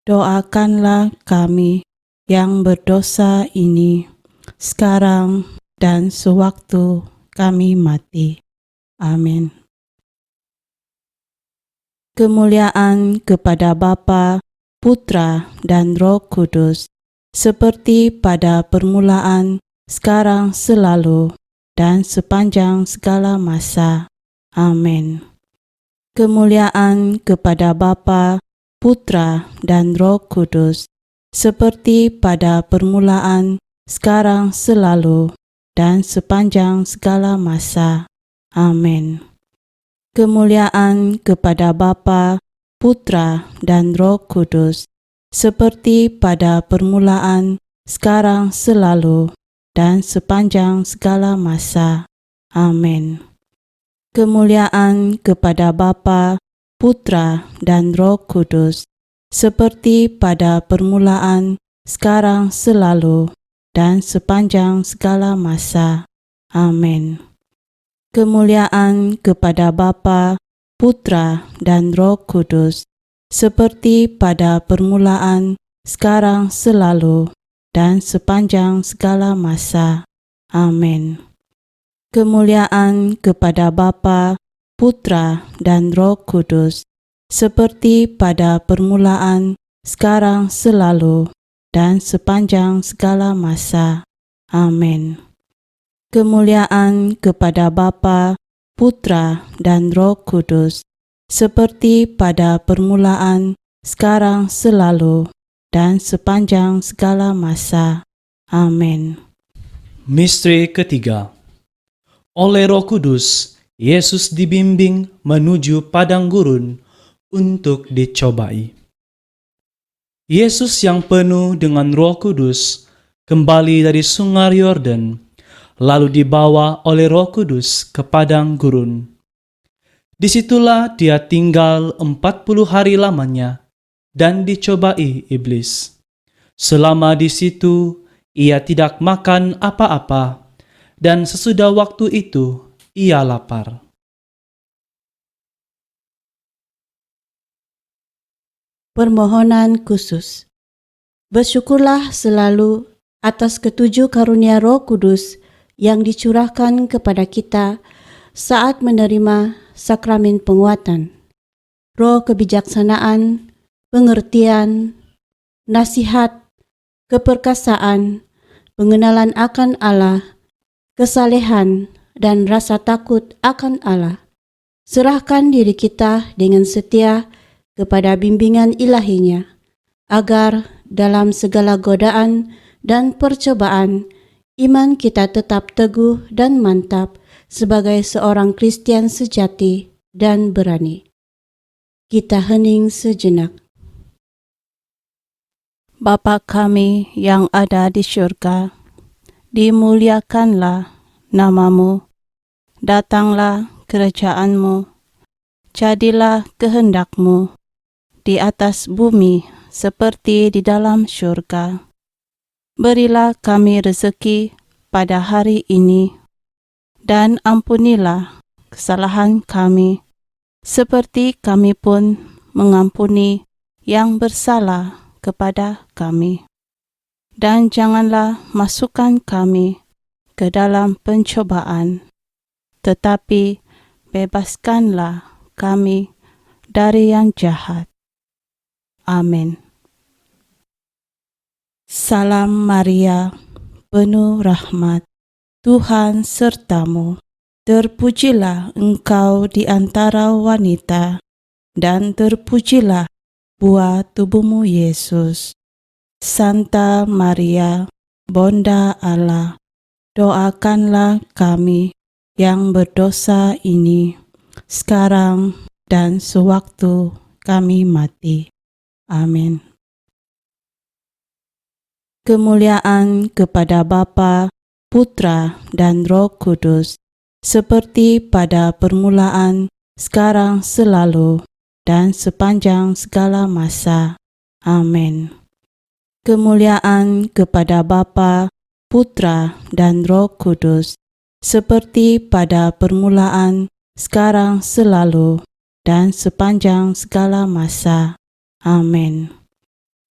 doakanlah kami yang berdosa ini, sekarang dan sewaktu kami mati. Amin. Kemuliaan kepada Bapa, Putra, dan Roh Kudus, seperti pada permulaan, sekarang, selalu, dan sepanjang segala masa. Amin. Kemuliaan kepada Bapa, Putra, dan Roh Kudus, seperti pada permulaan, sekarang, selalu, dan sepanjang segala masa. Amin. Kemuliaan kepada Bapa, Putra, dan Roh Kudus, seperti pada permulaan, sekarang, selalu, dan sepanjang segala masa. Amin. Kemuliaan kepada Bapa, Putra, dan Roh Kudus, seperti pada permulaan, sekarang, selalu, dan sepanjang segala masa. Amin. Kemuliaan kepada Bapa, Putra, dan Roh Kudus, seperti pada permulaan, sekarang, selalu, dan sepanjang segala masa. Amin. Kemuliaan kepada Bapa, Putra, dan Roh Kudus, seperti pada permulaan, sekarang, selalu, dan sepanjang segala masa. Amin. Kemuliaan kepada Bapa, Putra, dan Roh Kudus, seperti pada permulaan, sekarang, selalu, dan sepanjang segala masa. Amin. Misteri ketiga. Oleh Roh Kudus, Yesus dibimbing menuju padang gurun untuk dicobai. Yesus yang penuh dengan Roh Kudus kembali dari Sungai Yordan, lalu dibawa oleh Roh Kudus ke padang gurun. Disitulah dia tinggal 40 hari lamanya dan dicobai iblis. Selama di situ ia tidak makan apa-apa, dan sesudah waktu itu ia lapar. Permohonan khusus. Bersyukurlah selalu atas ketujuh karunia Roh Kudus yang dicurahkan kepada kita saat menerima sakramen penguatan, roh kebijaksanaan, pengertian, nasihat, keperkasaan, pengenalan akan Allah, kesalehan, dan rasa takut akan Allah. Serahkan diri kita dengan setia kepada bimbingan ilahinya, agar dalam segala godaan dan percobaan, iman kita tetap teguh dan mantap sebagai seorang Kristen sejati dan berani. Kita hening sejenak. Bapa kami yang ada di syurga, dimuliakanlah namamu, datanglah kerajaan-Mu, jadilah kehendak-Mu di atas bumi seperti di dalam syurga. Berilah kami rezeki pada hari ini, dan ampunilah kesalahan kami, seperti kami pun mengampuni yang bersalah kepada kami. Dan janganlah masukkan kami ke dalam pencobaan, tetapi bebaskanlah kami dari yang jahat. Amin. Salam Maria, penuh rahmat, Tuhan sertamu. Terpujilah engkau di antara wanita, dan terpujilah buah tubuhmu Yesus. Santa Maria, Bunda Allah, doakanlah kami yang berdosa ini, sekarang dan sewaktu kami mati. Amin. Kemuliaan kepada Bapa, Putra, dan Roh Kudus, seperti pada permulaan, sekarang, selalu, dan sepanjang segala masa. Amin. Kemuliaan kepada Bapa, Putra, dan Roh Kudus, seperti pada permulaan, sekarang, selalu, dan sepanjang segala masa. Amin.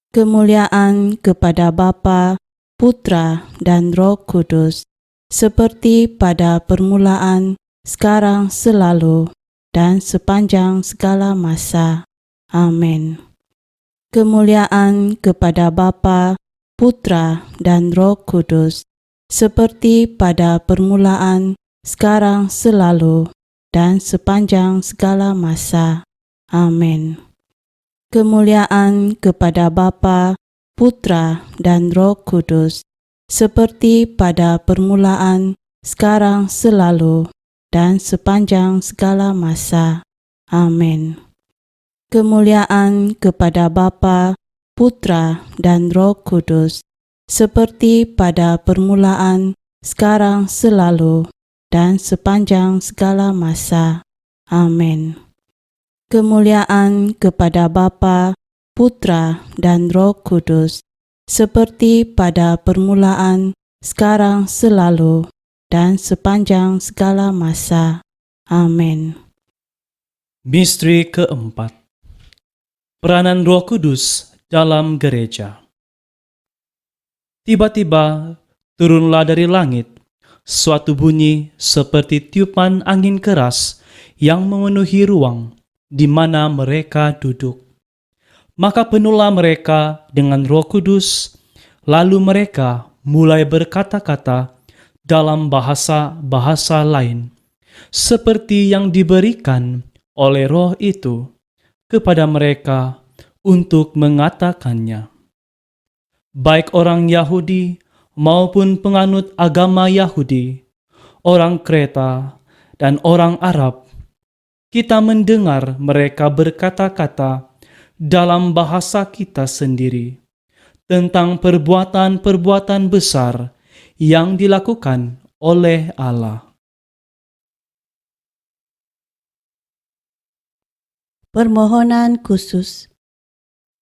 Kemuliaan kepada Bapa, Putra, dan Roh Kudus, seperti pada permulaan, sekarang, selalu, dan sepanjang segala masa. Amin. Kemuliaan kepada Bapa, Putra, dan Roh Kudus, seperti pada permulaan, sekarang, selalu, dan sepanjang segala masa. Amin. Kemuliaan kepada Bapa, Putra, dan Roh Kudus, seperti pada permulaan, sekarang, selalu, dan sepanjang segala masa. Amin. Kemuliaan kepada Bapa, Putra, dan Roh Kudus, seperti pada permulaan, sekarang, selalu, dan sepanjang segala masa. Amin. Kemuliaan kepada Bapa, Putra, dan Roh Kudus, seperti pada permulaan, sekarang, selalu, dan sepanjang segala masa. Amin. Misteri keempat. Peranan Roh Kudus dalam gereja. Tiba-tiba turunlah dari langit suatu bunyi seperti tiupan angin keras yang memenuhi ruang di mana mereka duduk. Maka penuhlah mereka dengan Roh Kudus, lalu mereka mulai berkata-kata dalam bahasa-bahasa lain, seperti yang diberikan oleh Roh itu kepada mereka untuk mengatakannya. Baik orang Yahudi maupun penganut agama Yahudi, orang Kreta dan orang Arab, kita mendengar mereka berkata-kata dalam bahasa kita sendiri tentang perbuatan-perbuatan besar yang dilakukan oleh Allah. Permohonan khusus.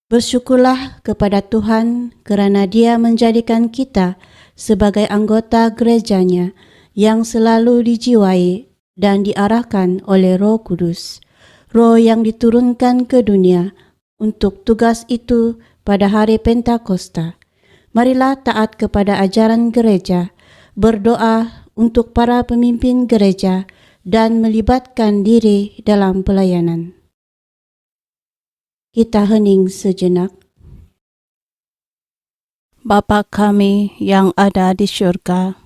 Bersyukurlah kepada Tuhan kerana Dia menjadikan kita sebagai anggota gerejanya yang selalu dijiwai dan diarahkan oleh Roh Kudus, Roh yang diturunkan ke dunia untuk tugas itu pada hari Pentakosta. Marilah taat kepada ajaran gereja, berdoa untuk para pemimpin gereja, dan melibatkan diri dalam pelayanan. Kita hening sejenak. Bapa kami yang ada di syurga,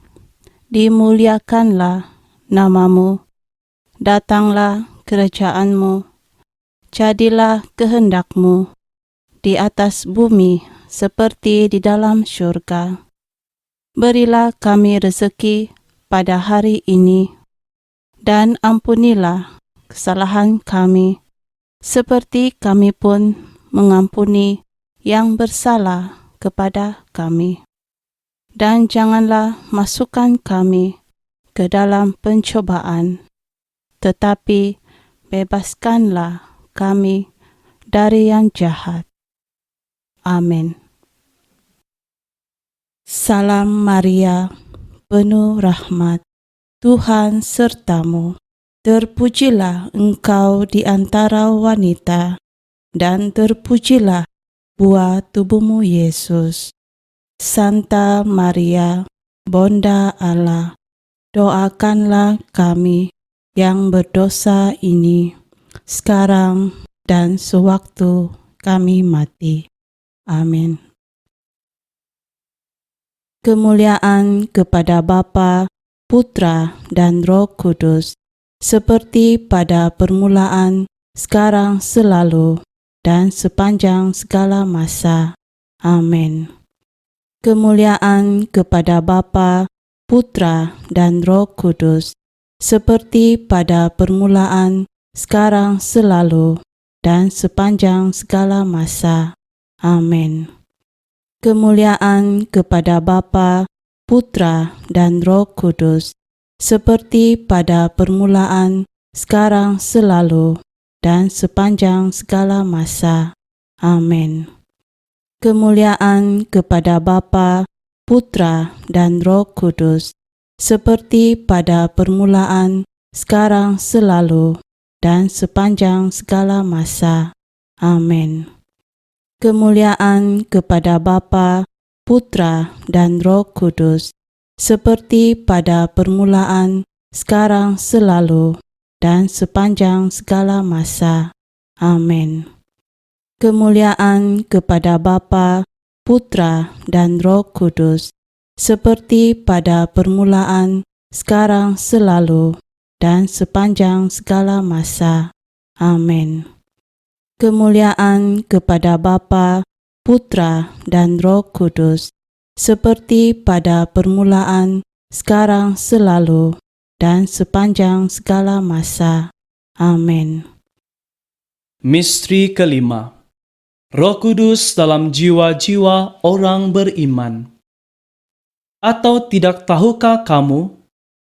dimuliakanlah namamu, datanglah kerajaanmu, jadilah kehendakmu di atas bumi seperti di dalam syurga. Berilah kami rezeki pada hari ini, dan ampunilah kesalahan kami, seperti kami pun mengampuni yang bersalah kepada kami. Dan janganlah masukkan kami ke dalam pencobaan, tetapi bebaskanlah kami dari yang jahat. Amin. Salam Maria, penuh rahmat, Tuhan sertamu. Terpujilah engkau di antara wanita, dan terpujilah buah tubuhmu Yesus. Santa Maria, Bunda Allah, doakanlah kami yang berdosa ini, sekarang dan sewaktu kami mati. Amin. Kemuliaan kepada Bapa, Putra, dan Roh Kudus, seperti pada permulaan, sekarang, selalu, dan sepanjang segala masa. Amin. Kemuliaan kepada Bapa, Putra, dan Roh Kudus, seperti pada permulaan, sekarang, selalu, dan sepanjang segala masa. Amin. Kemuliaan kepada Bapa, Putra, dan Roh Kudus, seperti pada permulaan, sekarang, selalu, dan sepanjang segala masa. Amin. Kemuliaan kepada Bapa, Putra, dan Roh Kudus, seperti pada permulaan, sekarang, selalu, dan sepanjang segala masa. Amin. Kemuliaan kepada Bapa, Putra, dan Roh Kudus, seperti pada permulaan, sekarang, selalu, dan sepanjang segala masa. Amin. Kemuliaan kepada Bapa, Putra, dan Roh Kudus, seperti pada permulaan, sekarang, selalu, dan sepanjang segala masa. Amin. Kemuliaan kepada Bapa, Putra, dan Roh Kudus, seperti pada permulaan, sekarang, selalu, dan sepanjang segala masa. Amin. Misteri kelima, Roh Kudus dalam jiwa-jiwa orang beriman. Atau tidak tahukah kamu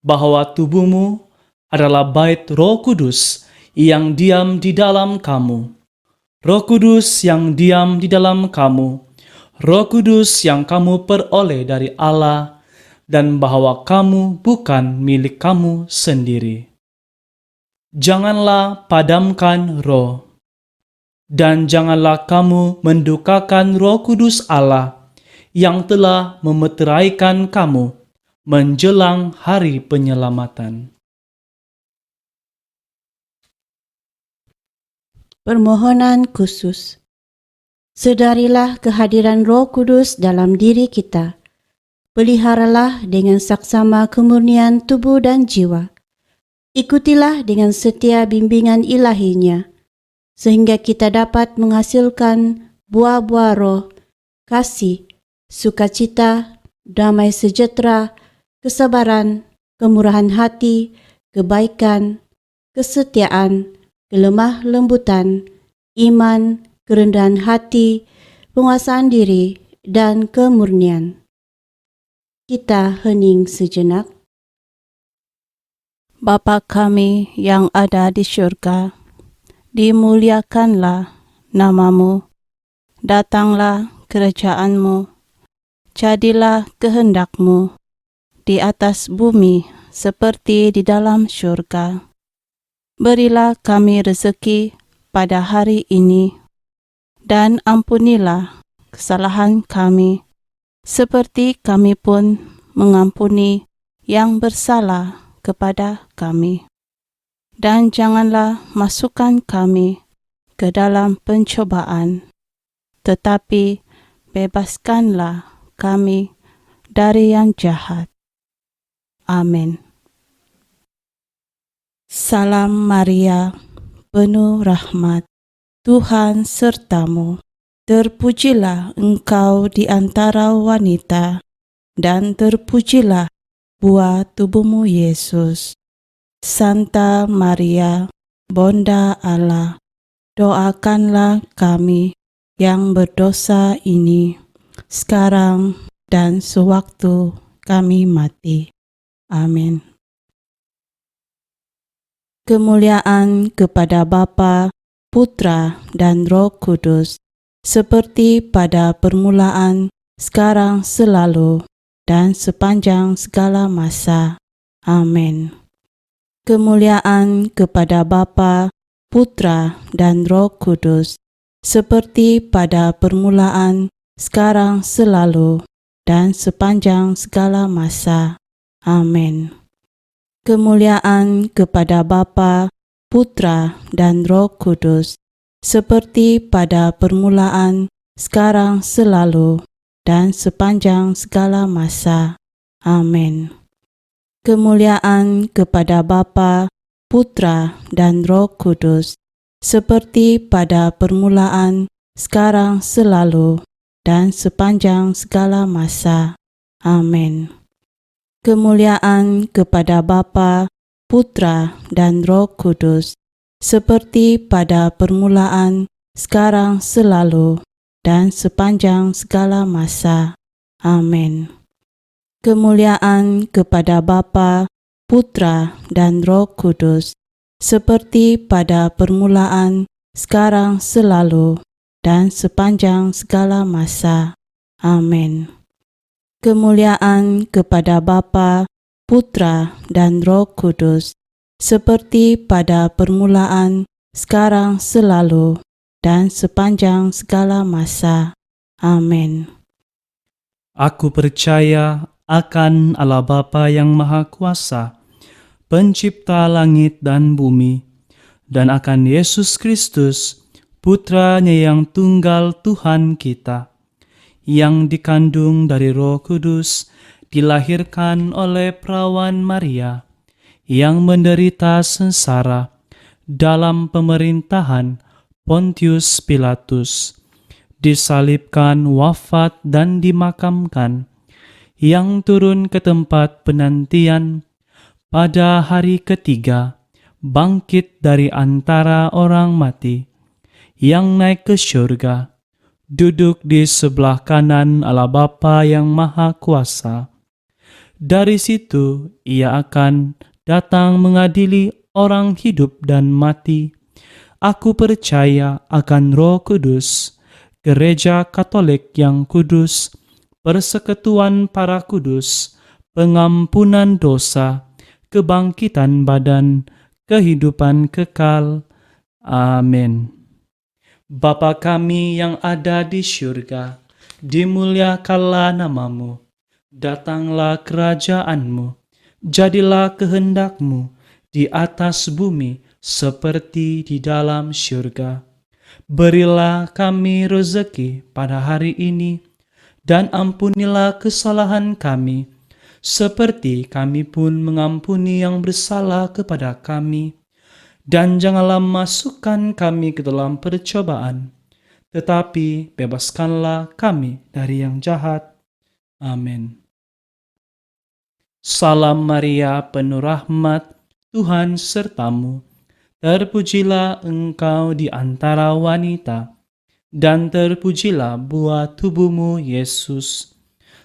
bahwa tubuhmu adalah bait Roh Kudus yang diam di dalam kamu? Roh Kudus yang diam di dalam kamu, Roh Kudus yang kamu peroleh dari Allah, dan bahwa kamu bukan milik kamu sendiri. Janganlah padamkan roh, dan janganlah kamu mendukakan Roh Kudus Allah yang telah memeteraikan kamu menjelang hari penyelamatan. Permohonan khusus. Sedarilah kehadiran Roh Kudus dalam diri kita. Peliharalah dengan saksama kemurnian tubuh dan jiwa. Ikutilah dengan setia bimbingan ilahinya, sehingga kita dapat menghasilkan buah-buah roh, kasih, sukacita, damai sejahtera, kesabaran, kemurahan hati, kebaikan, kesetiaan, kelemah lembutan, iman, kerendahan hati, penguasaan diri, dan kemurnian. Kita hening sejenak. Bapa kami yang ada di syurga, dimuliakanlah namamu, datanglah kerajaanmu, jadilah kehendakmu di atas bumi seperti di dalam syurga. Berilah kami rezeki pada hari ini, dan ampunilah kesalahan kami, seperti kami pun mengampuni yang bersalah kepada kami. Dan janganlah masukkan kami ke dalam pencobaan, tetapi bebaskanlah kami dari yang jahat. Amin. Salam Maria, penuh rahmat, Tuhan sertamu. Terpujilah engkau di antara wanita, dan terpujilah buah tubuhmu Yesus. Santa Maria, Bunda Allah, doakanlah kami yang berdosa ini, sekarang dan sewaktu kami mati. Amin. Kemuliaan kepada Bapa, Putra, dan Roh Kudus, seperti pada permulaan, sekarang, selalu, dan sepanjang segala masa. Amin. Kemuliaan kepada Bapa, Putra, dan Roh Kudus, seperti pada permulaan, sekarang, selalu, dan sepanjang segala masa. Amin. Kemuliaan kepada Bapa, Putra, dan Roh Kudus, seperti pada permulaan, sekarang, selalu, dan sepanjang segala masa. Amin. Kemuliaan kepada Bapa, Putra, dan Roh Kudus, seperti pada permulaan, sekarang, selalu, dan sepanjang segala masa. Amin. Kemuliaan kepada Bapa, Putra, dan Roh Kudus, seperti pada permulaan, sekarang, selalu, dan sepanjang segala masa. Amin. Kemuliaan kepada Bapa, Putra, dan Roh Kudus, seperti pada permulaan, sekarang, selalu, dan sepanjang segala masa. Amin. Kemuliaan kepada Bapa, Putra, dan Roh Kudus, seperti pada permulaan, sekarang, selalu, dan sepanjang segala masa. Amin. Aku percaya akan Allah Bapa yang Maha Kuasa, pencipta langit dan bumi, dan akan Yesus Kristus, Putranya yang tunggal Tuhan kita, yang dikandung dari Roh Kudus, dilahirkan oleh perawan Maria, yang menderita sengsara dalam pemerintahan Pontius Pilatus, disalibkan, wafat, dan dimakamkan, yang turun ke tempat penantian, pada hari ketiga bangkit dari antara orang mati, yang naik ke syurga, duduk di sebelah kanan Allah Bapa yang Maha Kuasa. Dari situ ia akan datang mengadili orang hidup dan mati. Aku percaya akan Roh Kudus, Gereja Katolik yang kudus, persekutuan para kudus, pengampunan dosa, kebangkitan badan, kehidupan kekal. Amin. Bapa kami yang ada di syurga, dimuliakanlah namamu, datanglah kerajaanmu, jadilah kehendakmu di atas bumi seperti di dalam syurga. Berilah kami rezeki pada hari ini, dan ampunilah kesalahan kami, seperti kami pun mengampuni yang bersalah kepada kami. Dan janganlah masukkan kami ke dalam percobaan, tetapi bebaskanlah kami dari yang jahat. Amin. Salam Maria, penuh rahmat, Tuhan sertamu. Terpujilah engkau di antara wanita, dan terpujilah buah tubuhmu, Yesus.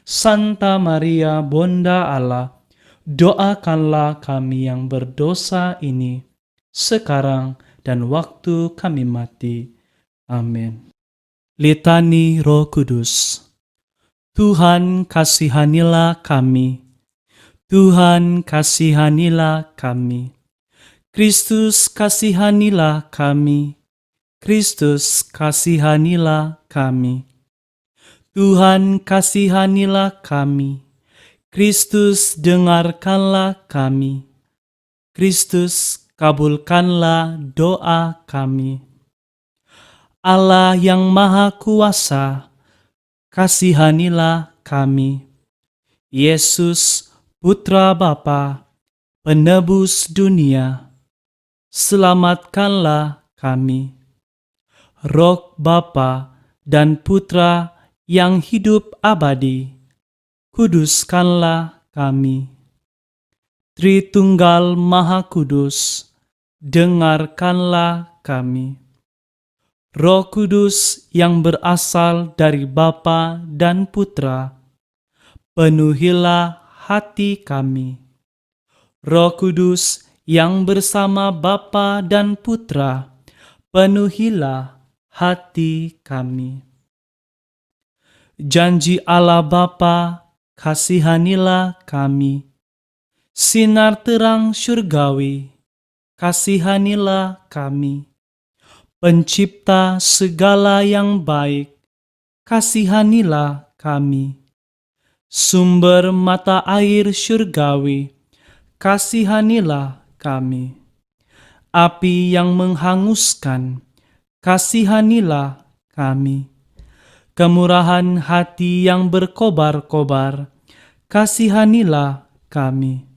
Santa Maria, Bunda Allah, doakanlah kami yang berdosa ini, sekarang dan waktu kami mati. Amin. Litani Roh Kudus. Tuhan, kasihanilah kami. Tuhan, kasihanilah kami. Kristus, kasihanilah kami. Kristus, kasihanilah kami. Tuhan, kasihanilah kami. Kristus, dengarkanlah kami. Kristus, kabulkanlah doa kami. Allah yang Maha Kuasa, kasihanilah kami. Yesus, Putra Bapa, penebus dunia, selamatkanlah kami. Roh Bapa dan Putra yang hidup abadi, kuduskanlah kami. Tritunggal Maha Kudus, dengarkanlah kami. Roh Kudus yang berasal dari Bapa dan Putra, penuhilah hati kami. Roh Kudus yang bersama Bapa dan Putra, penuhilah hati kami. Janji Allah Bapa, kasihanilah kami. Sinar terang syurgawi, kasihanilah kami. Pencipta segala yang baik, kasihanilah kami. Sumber mata air syurgawi, kasihanilah kami. Api yang menghanguskan, kasihanilah kami. Kemurahan hati yang berkobar-kobar, kasihanilah kami.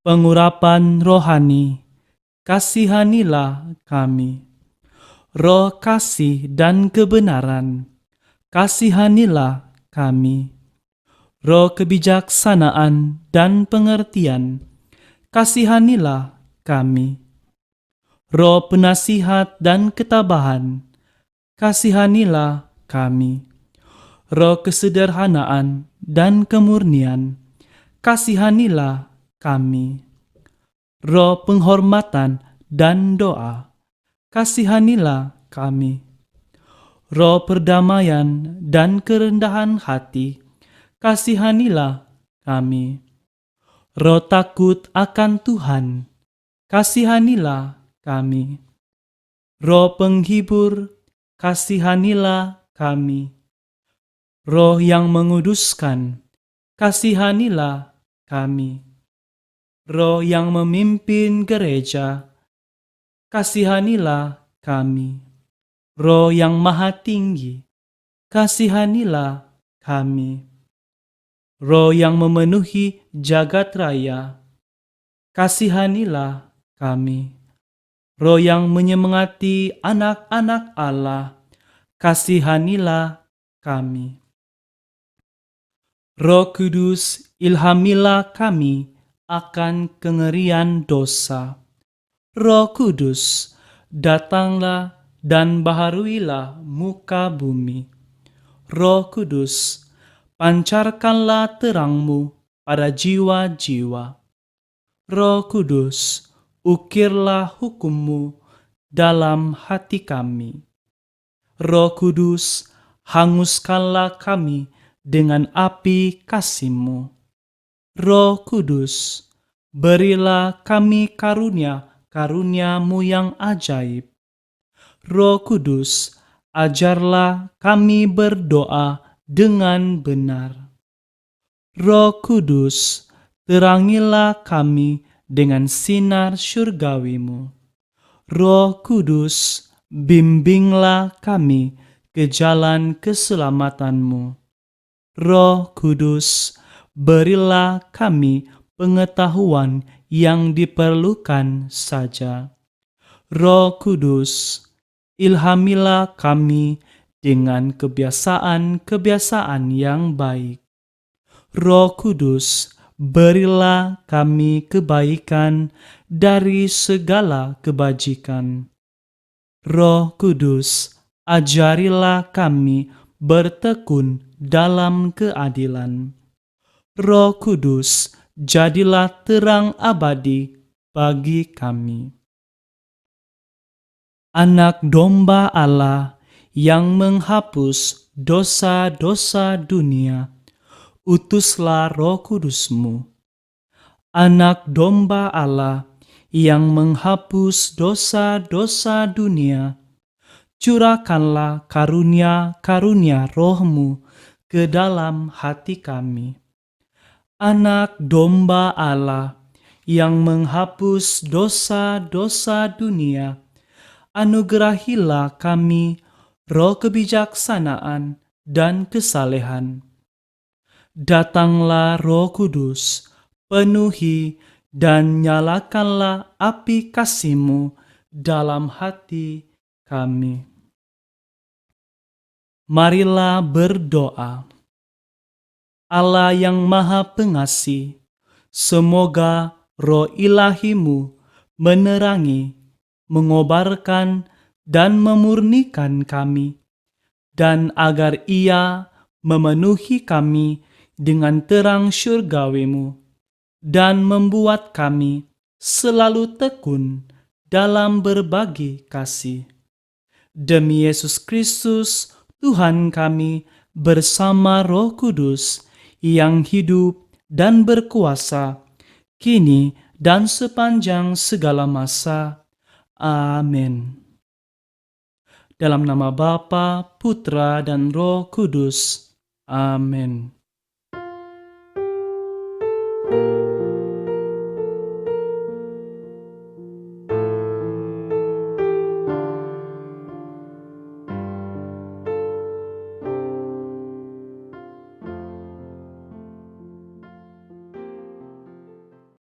Pengurapan rohani, kasihanilah kami. Roh kasih dan kebenaran, kasihanilah kami. Roh kebijaksanaan dan pengertian, kasihanilah kami. Roh penasihat dan ketabahan, kasihanilah kami. Roh kesederhanaan dan kemurnian, kasihanilah kami. Roh penghormatan dan doa, kasihanilah kami. Roh perdamaian dan kerendahan hati, kasihanilah kami. Roh takut akan Tuhan, kasihanilah kami. Roh penghibur, kasihanilah kami. Roh yang menguduskan, kasihanilah kami. Roh yang memimpin gereja, kasihanilah kami. Roh yang maha tinggi, kasihanilah kami. Roh yang memenuhi jagat raya, kasihanilah kami. Roh yang menyemangati anak-anak Allah, kasihanilah kami. Roh Kudus, ilhamilah kami akan kengerian dosa. Roh Kudus, datanglah dan baharuilah muka bumi. Roh Kudus, pancarkanlah terangmu pada jiwa-jiwa. Roh Kudus, ukirlah hukummu dalam hati kami. Roh Kudus, hanguskanlah kami dengan api kasih-Mu. Roh Kudus, berilah kami karunia-karunia-Mu yang ajaib. Roh Kudus, ajarlah kami berdoa dengan benar. Roh Kudus, terangilah kami dengan sinar syurgawi-Mu. Roh Kudus, bimbinglah kami ke jalan keselamatan-Mu. Roh Kudus, berilah kami pengetahuan yang diperlukan saja. Roh Kudus, ilhamilah kami dengan kebiasaan-kebiasaan yang baik. Roh Kudus, berilah kami kebaikan dari segala kebajikan. Roh Kudus, ajarilah kami bertekun dalam keadilan. Roh Kudus, jadilah terang abadi bagi kami. Anak domba Allah yang menghapus dosa-dosa dunia, utuslah Roh Kudus-Mu. Anak domba Allah yang menghapus dosa-dosa dunia, curahkanlah karunia-karunia Roh-Mu ke dalam hati kami. Anak domba Allah yang menghapus dosa-dosa dunia, anugerahilah kami roh kebijaksanaan dan kesalehan. Datanglah Roh Kudus, penuhi dan nyalakanlah api kasih-Mu dalam hati kami. Marilah berdoa. Allah yang Maha Pengasih, semoga roh ilahi-Mu menerangi, mengobarkan, dan memurnikan kami, dan agar Ia memenuhi kami dengan terang syurgawi-Mu, dan membuat kami selalu tekun dalam berbagi kasih. Demi Yesus Kristus, Tuhan kami bersama Roh Kudus yang hidup dan berkuasa, kini dan sepanjang segala masa. Amin. Dalam nama Bapa, Putra, dan Roh Kudus. Amin.